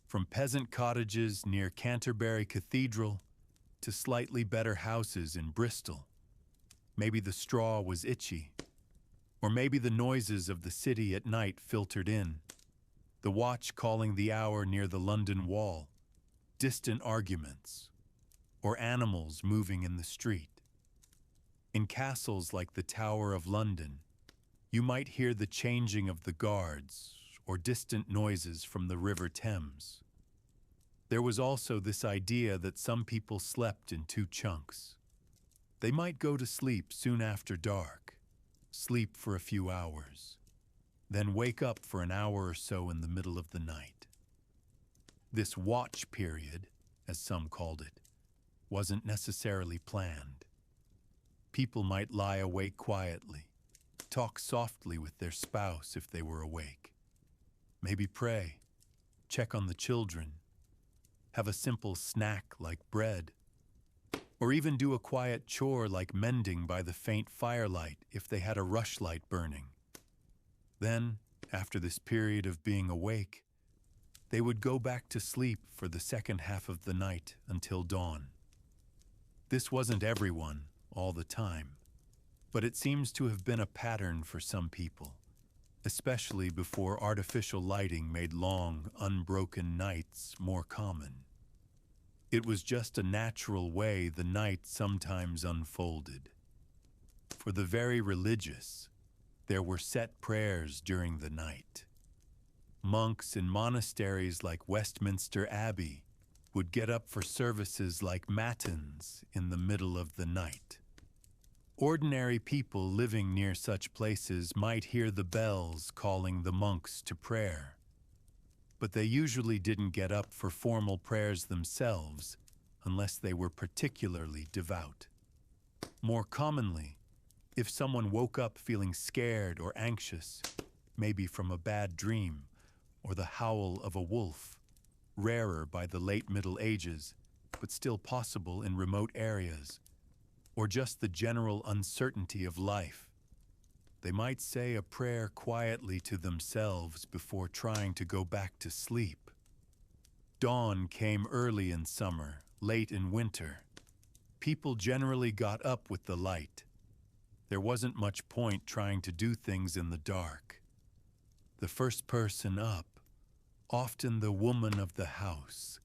Speaker 1: From peasant cottages near Canterbury Cathedral to slightly better houses in Bristol. Maybe the straw was itchy. Or maybe the noises of the city at night filtered in. The watch calling the hour near the London Wall, distant arguments, or animals moving in the street. In castles like the Tower of London, you might hear the changing of the guards or distant noises from the River Thames. There was also this idea that some people slept in two chunks. They might go to sleep soon after dark, sleep for a few hours, then wake up for an hour or so in the middle of the night. This watch period, as some called it, wasn't necessarily planned. People might lie awake quietly, talk softly with their spouse if they were awake, maybe pray, check on the children, have a simple snack like bread, or even do a quiet chore like mending by the faint firelight if they had a rushlight burning. Then, after this period of being awake, they would go back to sleep for the second half of the night until dawn. This wasn't everyone all the time, but it seems to have been a pattern for some people, especially before artificial lighting made long, unbroken nights more common. It was just a natural way the night sometimes unfolded. For the very religious, there were set prayers during the night. Monks in monasteries like Westminster Abbey would get up for services like matins in the middle of the night. Ordinary people living near such places might hear the bells calling the monks to prayer, but they usually didn't get up for formal prayers themselves unless they were particularly devout. More commonly, if someone woke up feeling scared or anxious, maybe from a bad dream or the howl of a wolf, rarer by the late Middle Ages, but still possible in remote areas, or just the general uncertainty of life, they might say a prayer quietly to themselves before trying to go back to sleep. Dawn came early in summer, late in winter. People generally got up with the light. There wasn't much point trying to do things in the dark. The first person up, often the woman of the house,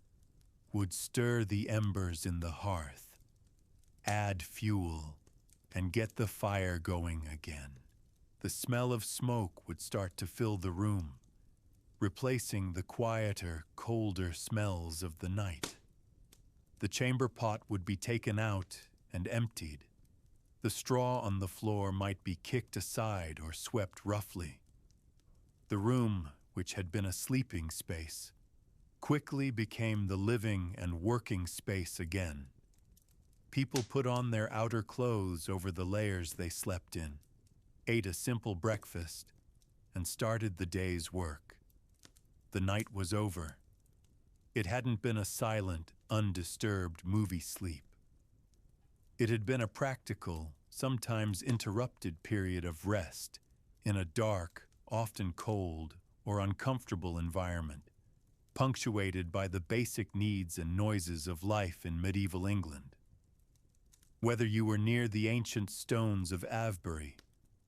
Speaker 1: would stir the embers in the hearth, add fuel, and get the fire going again. The smell of smoke would start to fill the room, replacing the quieter, colder smells of the night. The chamber pot would be taken out and emptied. The straw on the floor might be kicked aside or swept roughly. The room, which had been a sleeping space, quickly became the living and working space again. People put on their outer clothes over the layers they slept in, ate a simple breakfast, and started the day's work. The night was over. It hadn't been a silent, undisturbed movie sleep. It had been a practical, sometimes interrupted period of rest in a dark, often cold or uncomfortable environment, punctuated by the basic needs and noises of life in medieval England. Whether you were near the ancient stones of Avebury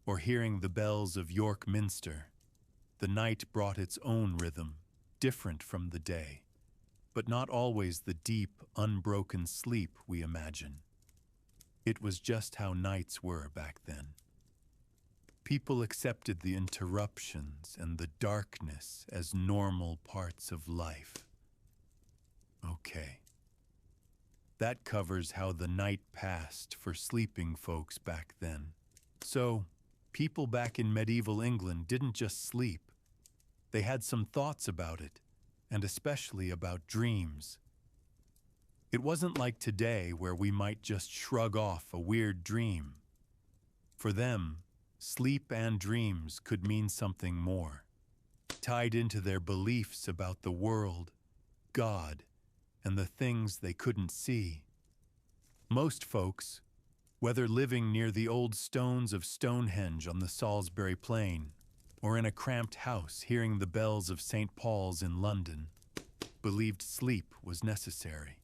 Speaker 1: or hearing the bells of York Minster, the night brought its own rhythm, different from the day, but not always the deep, unbroken sleep we imagine. It was just how nights were back then. People accepted the interruptions and the darkness as normal parts of life. Okay. That covers how the night passed for sleeping folks back then. So, people back in medieval England didn't just sleep. They had some thoughts about it, and especially about dreams. It wasn't like today where we might just shrug off a weird dream. For them, sleep and dreams could mean something more, tied into their beliefs about the world, God, and the things they couldn't see. Most folks, whether living near the old stones of Stonehenge on the Salisbury Plain, or in a cramped house hearing the bells of St. Paul's in London, believed sleep was necessary.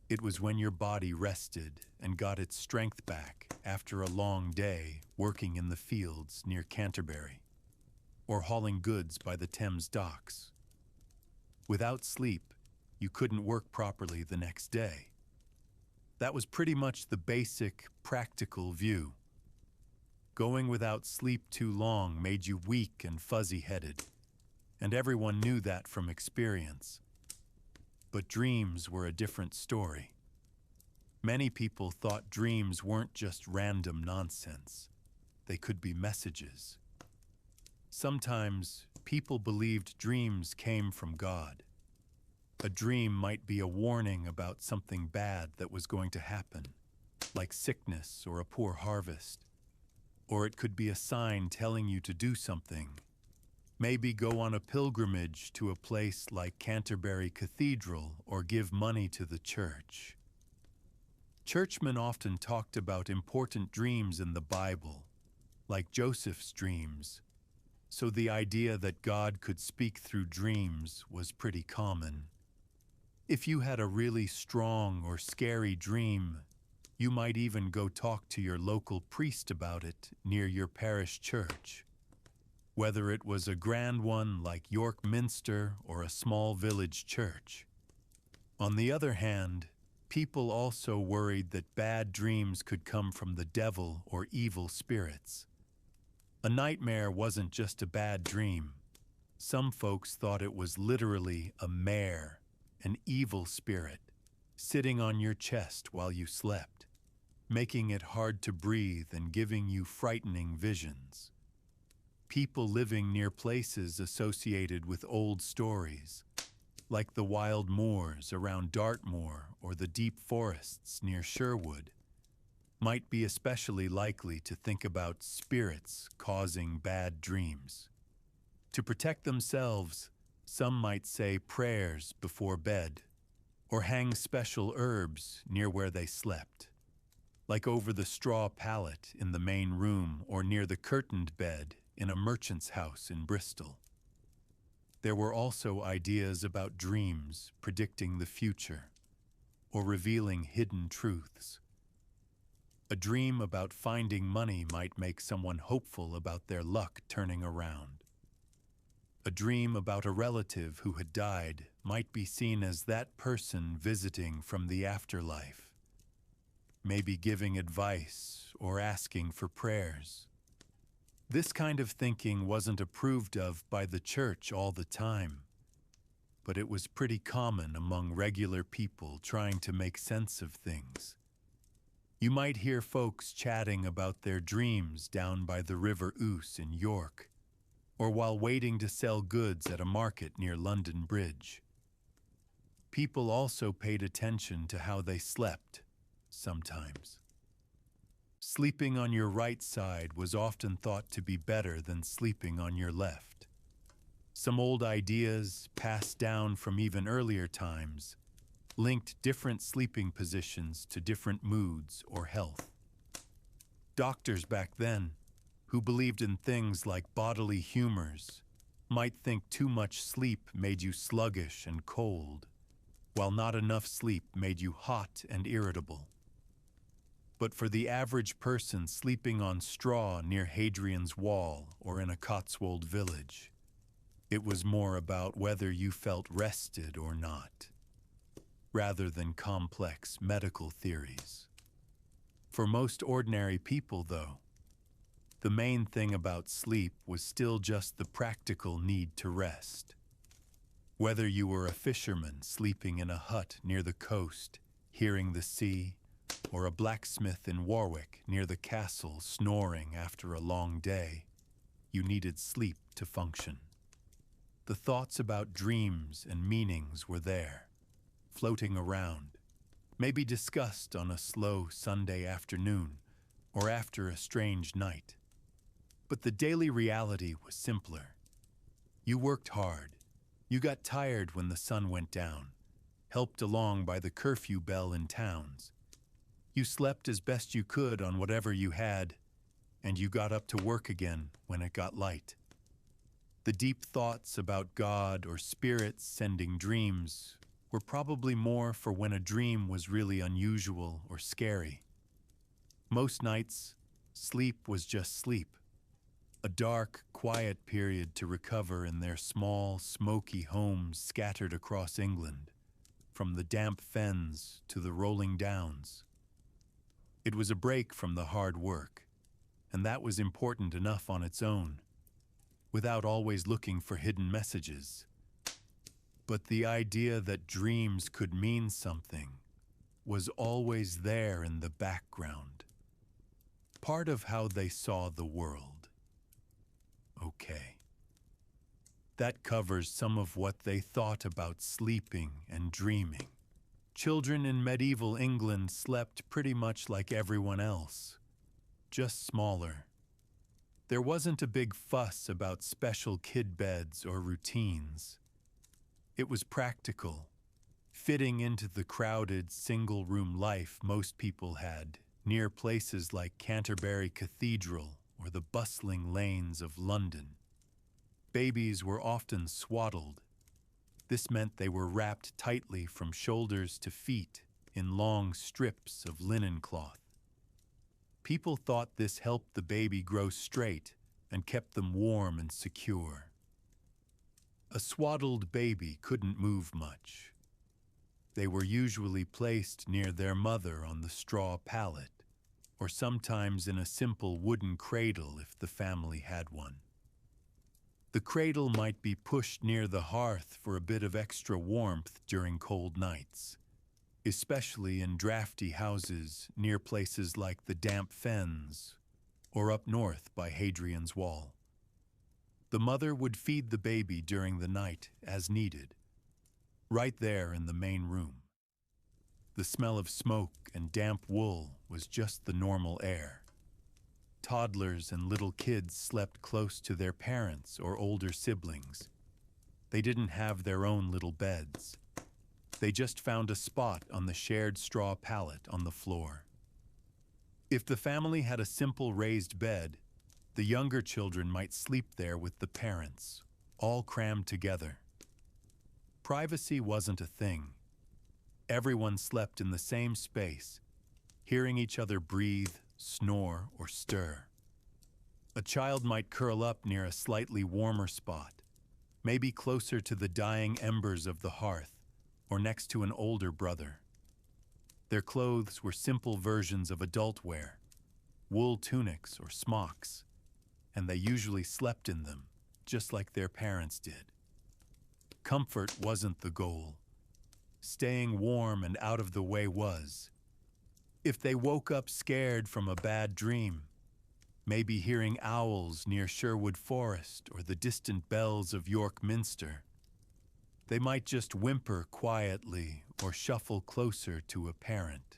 Speaker 1: It was when your body rested and got its strength back after a long day working in the fields near Canterbury, or hauling goods by the Thames docks. Without sleep, you couldn't work properly the next day. That was pretty much the basic, practical view. Going without sleep too long made you weak and fuzzy-headed, and everyone knew that from experience. But dreams were a different story. Many people thought dreams weren't just random nonsense. They could be messages. Sometimes, people believed dreams came from God. A dream might be a warning about something bad that was going to happen, like sickness or a poor harvest. Or it could be a sign telling you to do something. Maybe go on a pilgrimage to a place like Canterbury Cathedral or give money to the church. Churchmen often talked about important dreams in the Bible, like Joseph's dreams, so the idea that God could speak through dreams was pretty common. If you had a really strong or scary dream, you might even go talk to your local priest about it near your parish church. Whether it was a grand one like York Minster or a small village church. On the other hand, people also worried that bad dreams could come from the devil or evil spirits. A nightmare wasn't just a bad dream. Some folks thought it was literally a mare, an evil spirit, sitting on your chest while you slept, making it hard to breathe and giving you frightening visions. People living near places associated with old stories, like the wild moors around Dartmoor or the deep forests near Sherwood, might be especially likely to think about spirits causing bad dreams. To protect themselves, some might say prayers before bed, or hang special herbs near where they slept, like over the straw pallet in the main room or near the curtained bed in a merchant's house in Bristol. There were also ideas about dreams predicting the future, or revealing hidden truths. A dream about finding money might make someone hopeful about their luck turning around. A dream about a relative who had died might be seen as that person visiting from the afterlife, maybe giving advice or asking for prayers. This kind of thinking wasn't approved of by the church all the time, but it was pretty common among regular people trying to make sense of things. You might hear folks chatting about their dreams down by the River Ouse in York, or while waiting to sell goods at a market near London Bridge. People also paid attention to how they slept, sometimes. Sleeping on your right side was often thought to be better than sleeping on your left. Some old ideas, passed down from even earlier times, linked different sleeping positions to different moods or health. Doctors back then, who believed in things like bodily humors, might think too much sleep made you sluggish and cold, while not enough sleep made you hot and irritable. But for the average person sleeping on straw near Hadrian's Wall or in a Cotswold village, it was more about whether you felt rested or not, rather than complex medical theories. For most ordinary people, though, the main thing about sleep was still just the practical need to rest. Whether you were a fisherman sleeping in a hut near the coast, hearing the sea, or a blacksmith in Warwick near the castle snoring after a long day, you needed sleep to function. The thoughts about dreams and meanings were there, floating around, maybe discussed on a slow Sunday afternoon or after a strange night. But the daily reality was simpler. You worked hard. You got tired when the sun went down, helped along by the curfew bell in towns. You slept as best you could on whatever you had, and you got up to work again when it got light. The deep thoughts about God or spirits sending dreams were probably more for when a dream was really unusual or scary. Most nights, sleep was just sleep. A dark, quiet period to recover in their small, smoky homes scattered across England, from the damp fens to the rolling downs. It was a break from the hard work, and that was important enough on its own, without always looking for hidden messages. But the idea that dreams could mean something was always there in the background, part of how they saw the world. Okay. That covers some of what they thought about sleeping and dreaming. Children in medieval England slept pretty much like everyone else, just smaller. There wasn't a big fuss about special kid beds or routines. It was practical, fitting into the crowded single-room life most people had near places like Canterbury Cathedral or the bustling lanes of London. Babies were often swaddled. This meant they were wrapped tightly from shoulders to feet in long strips of linen cloth. People thought this helped the baby grow straight and kept them warm and secure. A swaddled baby couldn't move much. They were usually placed near their mother on the straw pallet, or sometimes in a simple wooden cradle if the family had one. The cradle might be pushed near the hearth for a bit of extra warmth during cold nights, especially in drafty houses near places like the damp fens or up north by Hadrian's Wall. The mother would feed the baby during the night as needed, right there in the main room. The smell of smoke and damp wool was just the normal air. Toddlers and little kids slept close to their parents or older siblings. They didn't have their own little beds. They just found a spot on the shared straw pallet on the floor. If the family had a simple raised bed, the younger children might sleep there with the parents, all crammed together. Privacy wasn't a thing. Everyone slept in the same space, hearing each other breathe, snore, or stir. A child might curl up near a slightly warmer spot, maybe closer to the dying embers of the hearth, or next to an older brother. Their clothes were simple versions of adult wear, wool tunics or smocks, and they usually slept in them, just like their parents did. Comfort wasn't the goal. Staying warm and out of the way was. If they woke up scared from a bad dream, maybe hearing owls near Sherwood Forest or the distant bells of York Minster, they might just whimper quietly or shuffle closer to a parent.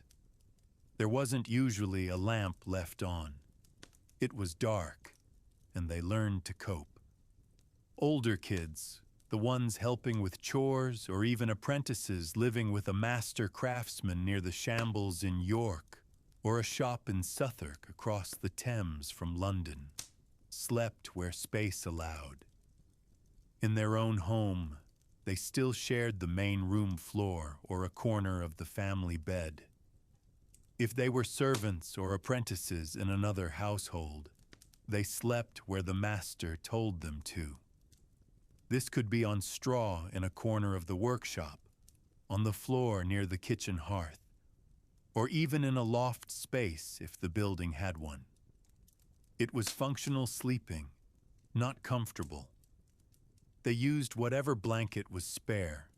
Speaker 1: There wasn't usually a lamp left on. It was dark, and they learned to cope. Older kids, the ones helping with chores or even apprentices living with a master craftsman near the Shambles in York or a shop in Southwark across the Thames from London, slept where space allowed. In their own home, they still shared the main room floor or a corner of the family bed. If they were servants or apprentices in another household, they slept where the master told them to. This could be on straw in a corner of the workshop, on the floor near the kitchen hearth, or even in a loft space if the building had one. It was functional sleeping, not comfortable. They used whatever blanket was spare,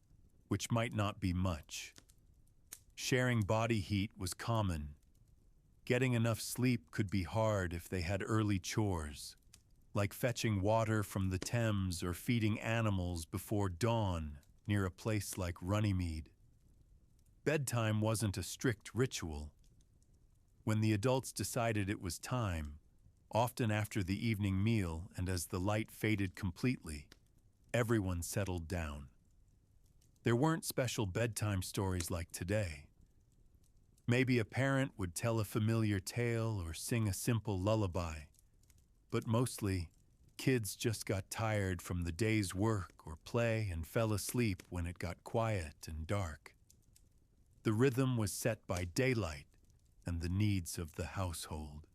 Speaker 1: which might not be much. Sharing body heat was common. Getting enough sleep could be hard if they had early chores, like fetching water from the Thames or feeding animals before dawn near a place like Runnymede. Bedtime wasn't a strict ritual. When the adults decided it was time, often after the evening meal and as the light faded completely, everyone settled down. There weren't special bedtime stories like today. Maybe a parent would tell a familiar tale or sing a simple lullaby, but mostly, kids just got tired from the day's work or play and fell asleep when it got quiet and dark. The rhythm was set by daylight and the needs of the household.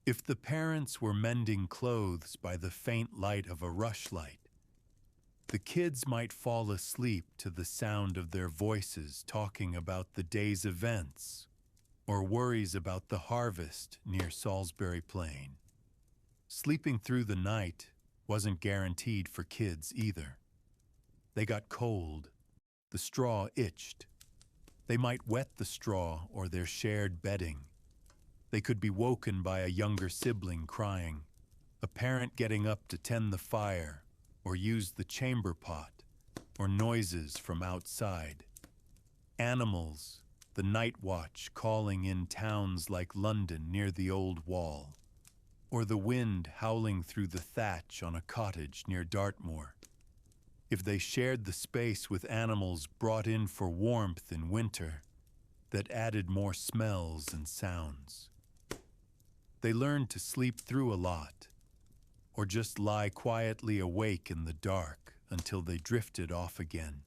Speaker 1: If the parents were mending clothes by the faint light of a rushlight, the kids might fall asleep to the sound of their voices talking about the day's events or worries about the harvest near Salisbury Plain. Sleeping through the night wasn't guaranteed for kids either. They got cold. The straw itched. They might wet the straw or their shared bedding. They could be woken by a younger sibling crying, a parent getting up to tend the fire or use the chamber pot, or noises from outside. Animals, the night watch calling in towns like London near the old wall, or the wind howling through the thatch on a cottage near Dartmoor. If they shared the space with animals brought in for warmth in winter, that added more smells and sounds. They learned to sleep through a lot, or just lie quietly awake in the dark until they drifted off again.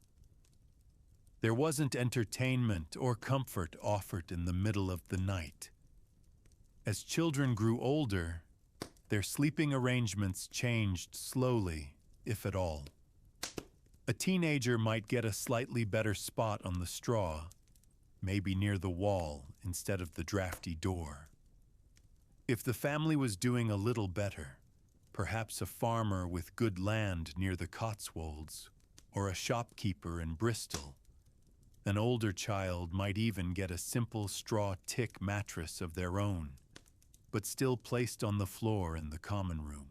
Speaker 1: There wasn't entertainment or comfort offered in the middle of the night. As children grew older, their sleeping arrangements changed slowly, if at all. A teenager might get a slightly better spot on the straw, maybe near the wall instead of the drafty door. If the family was doing a little better, perhaps a farmer with good land near the Cotswolds, or a shopkeeper in Bristol, an older child might even get a simple straw tick mattress of their own, but still placed on the floor in the common room.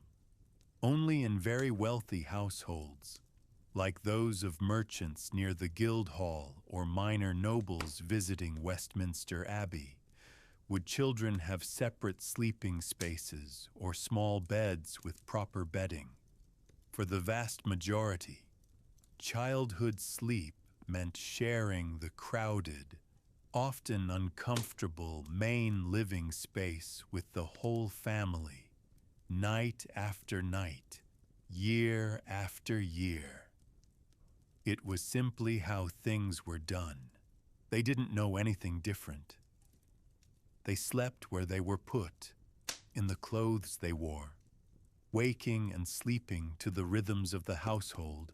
Speaker 1: Only in very wealthy households, like those of merchants near the Guildhall or minor nobles visiting Westminster Abbey, would children have separate sleeping spaces or small beds with proper bedding. For the vast majority, childhood sleep meant sharing the crowded, often uncomfortable main living space with the whole family, night after night, year after year. It was simply how things were done. They didn't know anything different. They slept where they were put, in the clothes they wore, waking and sleeping to the rhythms of the household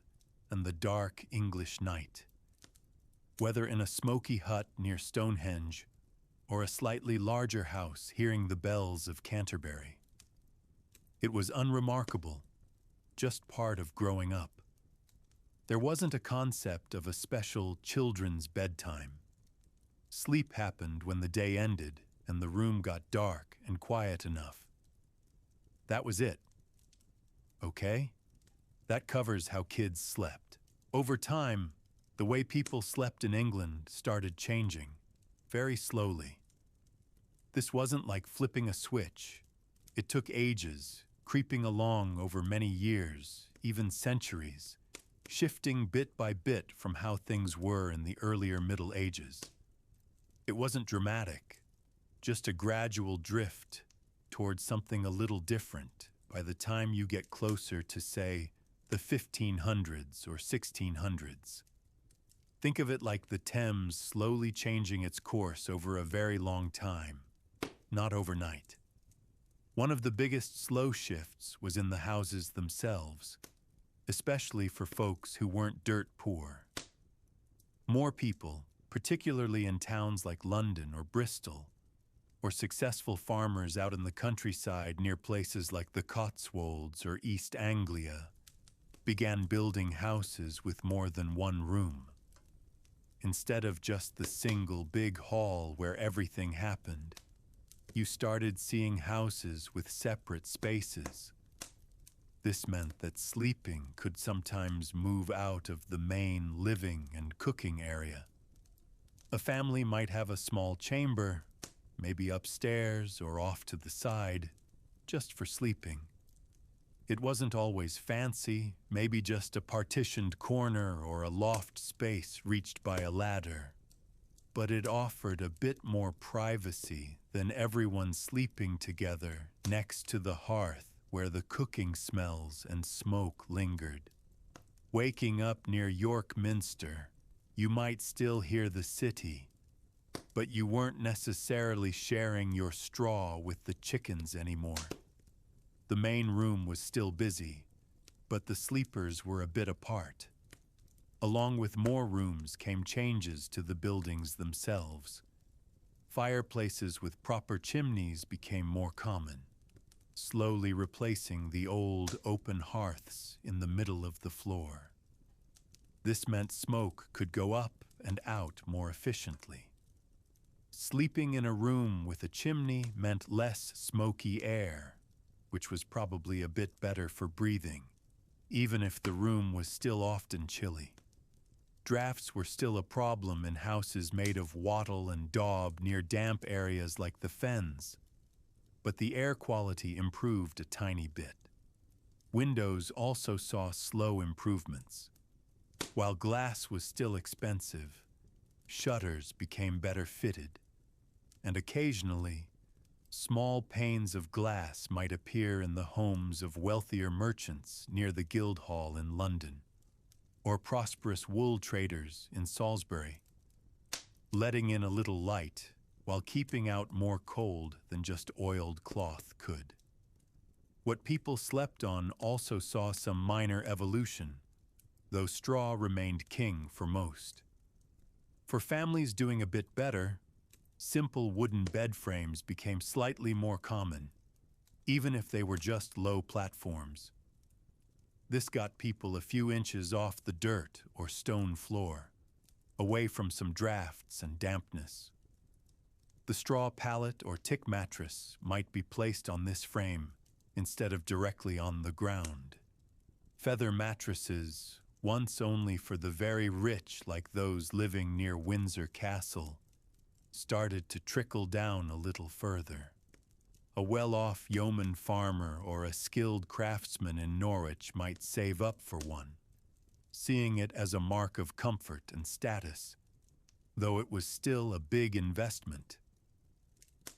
Speaker 1: and the dark English night. Whether in a smoky hut near Stonehenge or a slightly larger house hearing the bells of Canterbury. It was unremarkable, just part of growing up. There wasn't a concept of a special children's bedtime. Sleep happened when the day ended and the room got dark and quiet enough. That was it. Okay? That covers how kids slept. Over time, the way people slept in England started changing, very slowly. This wasn't like flipping a switch. It took ages, creeping along over many years, even centuries, shifting bit by bit from how things were in the earlier Middle Ages. It wasn't dramatic, just a gradual drift towards something a little different by the time you get closer to, say, the 1500s or 1600s. Think of it like the Thames slowly changing its course over a very long time, not overnight. One of the biggest slow shifts was in the houses themselves, especially for folks who weren't dirt poor. More people, particularly in towns like London or Bristol, or successful farmers out in the countryside near places like the Cotswolds or East Anglia, began building houses with more than one room. Instead of just the single big hall where everything happened, you started seeing houses with separate spaces. This meant that sleeping could sometimes move out of the main living and cooking area. A family might have a small chamber, maybe upstairs or off to the side, just for sleeping. It wasn't always fancy, maybe just a partitioned corner or a loft space reached by a ladder. But it offered a bit more privacy than everyone sleeping together next to the hearth where the cooking smells and smoke lingered. Waking up near York Minster, you might still hear the city, but you weren't necessarily sharing your straw with the chickens anymore. The main room was still busy, but the sleepers were a bit apart. Along with more rooms came changes to the buildings themselves. Fireplaces with proper chimneys became more common, slowly replacing the old open hearths in the middle of the floor. This meant smoke could go up and out more efficiently. Sleeping in a room with a chimney meant less smoky air, which was probably a bit better for breathing, even if the room was still often chilly. Drafts were still a problem in houses made of wattle and daub near damp areas like the fens, but the air quality improved a tiny bit. Windows also saw slow improvements. While glass was still expensive, shutters became better fitted, and occasionally, small panes of glass might appear in the homes of wealthier merchants near the Guildhall in London, or prosperous wool traders in Salisbury, letting in a little light while keeping out more cold than just oiled cloth could. What people slept on also saw some minor evolution, though straw remained king for most. For families doing a bit better, simple wooden bed frames became slightly more common, even if they were just low platforms. This got people a few inches off the dirt or stone floor, away from some drafts and dampness. The straw pallet or tick mattress might be placed on this frame instead of directly on the ground. Feather mattresses, once only for the very rich like those living near Windsor Castle, started to trickle down a little further. A well-off yeoman farmer or a skilled craftsman in Norwich might save up for one, seeing it as a mark of comfort and status, though it was still a big investment.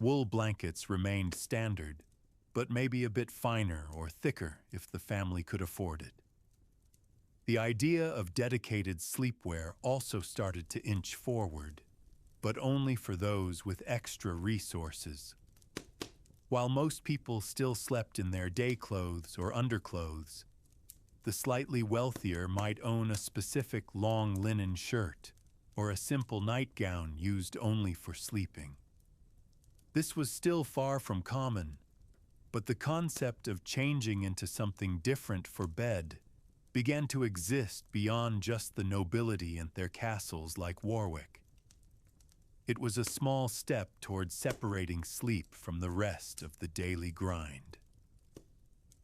Speaker 1: Wool blankets remained standard, but maybe a bit finer or thicker if the family could afford it. The idea of dedicated sleepwear also started to inch forward, but only for those with extra resources. While most people still slept in their day clothes or underclothes, the slightly wealthier might own a specific long linen shirt or a simple nightgown used only for sleeping. This was still far from common, but the concept of changing into something different for bed began to exist beyond just the nobility and their castles like Warwick. It was a small step towards separating sleep from the rest of the daily grind.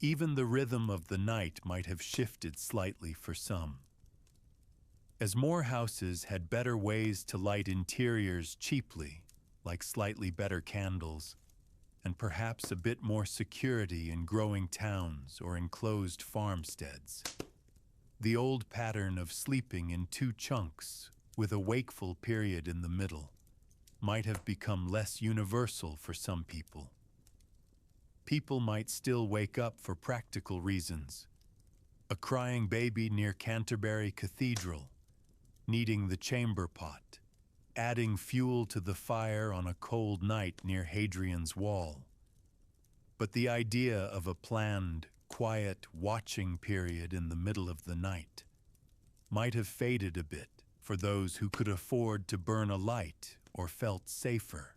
Speaker 1: Even the rhythm of the night might have shifted slightly for some. As more houses had better ways to light interiors cheaply, like slightly better candles, and perhaps a bit more security in growing towns or enclosed farmsteads, the old pattern of sleeping in two chunks with a wakeful period in the middle might have become less universal for some people. People might still wake up for practical reasons. A crying baby near Canterbury Cathedral needing the chamber pot, adding fuel to the fire on a cold night near Hadrian's Wall. But the idea of a planned, quiet watching period in the middle of the night might have faded a bit for those who could afford to burn a light or felt safer.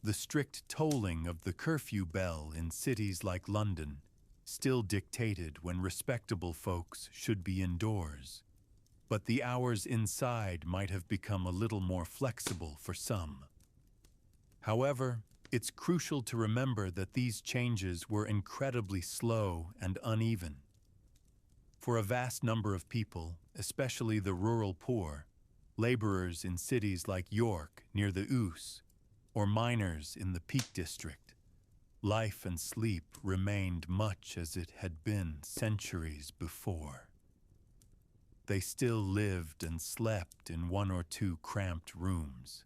Speaker 1: The strict tolling of the curfew bell in cities like London still dictated when respectable folks should be indoors, but the hours inside might have become a little more flexible for some. However, it's crucial to remember that these changes were incredibly slow and uneven. For a vast number of people, especially the rural poor, laborers in cities like York near the Ouse, or miners in the Peak District, life and sleep remained much as it had been centuries before. They still lived and slept in one or two cramped rooms.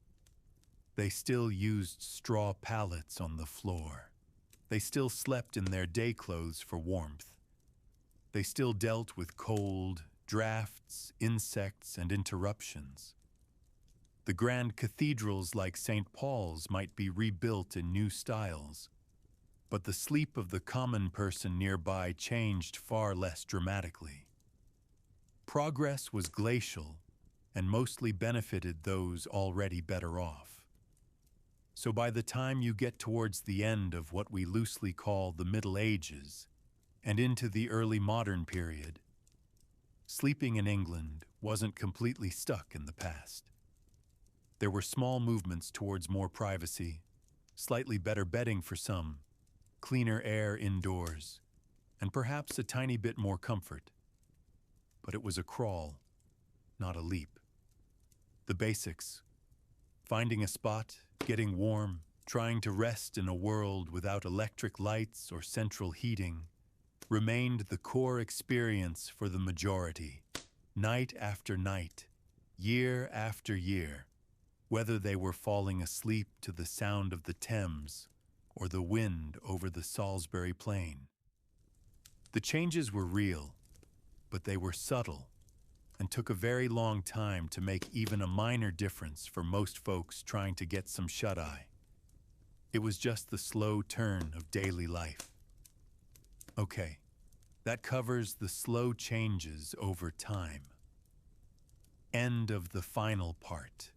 Speaker 1: They still used straw pallets on the floor. They still slept in their day clothes for warmth. They still dealt with cold, drafts, insects, and interruptions. The grand cathedrals like St. Paul's might be rebuilt in new styles, but the sleep of the common person nearby changed far less dramatically. Progress was glacial and mostly benefited those already better off. So by the time you get towards the end of what we loosely call the Middle Ages and into the early modern period, sleeping in England wasn't completely stuck in the past. There were small movements towards more privacy, slightly better bedding for some, cleaner air indoors, and perhaps a tiny bit more comfort. But it was a crawl, not a leap. The basics: finding a spot, getting warm, trying to rest in a world without electric lights or central heating, remained the core experience for the majority, night after night, year after year, whether they were falling asleep to the sound of the Thames or the wind over the Salisbury Plain. The changes were real, but they were subtle and took a very long time to make even a minor difference for most folks trying to get some shut-eye. It was just the slow turn of daily life. Okay, that covers the slow changes over time. End of the final part.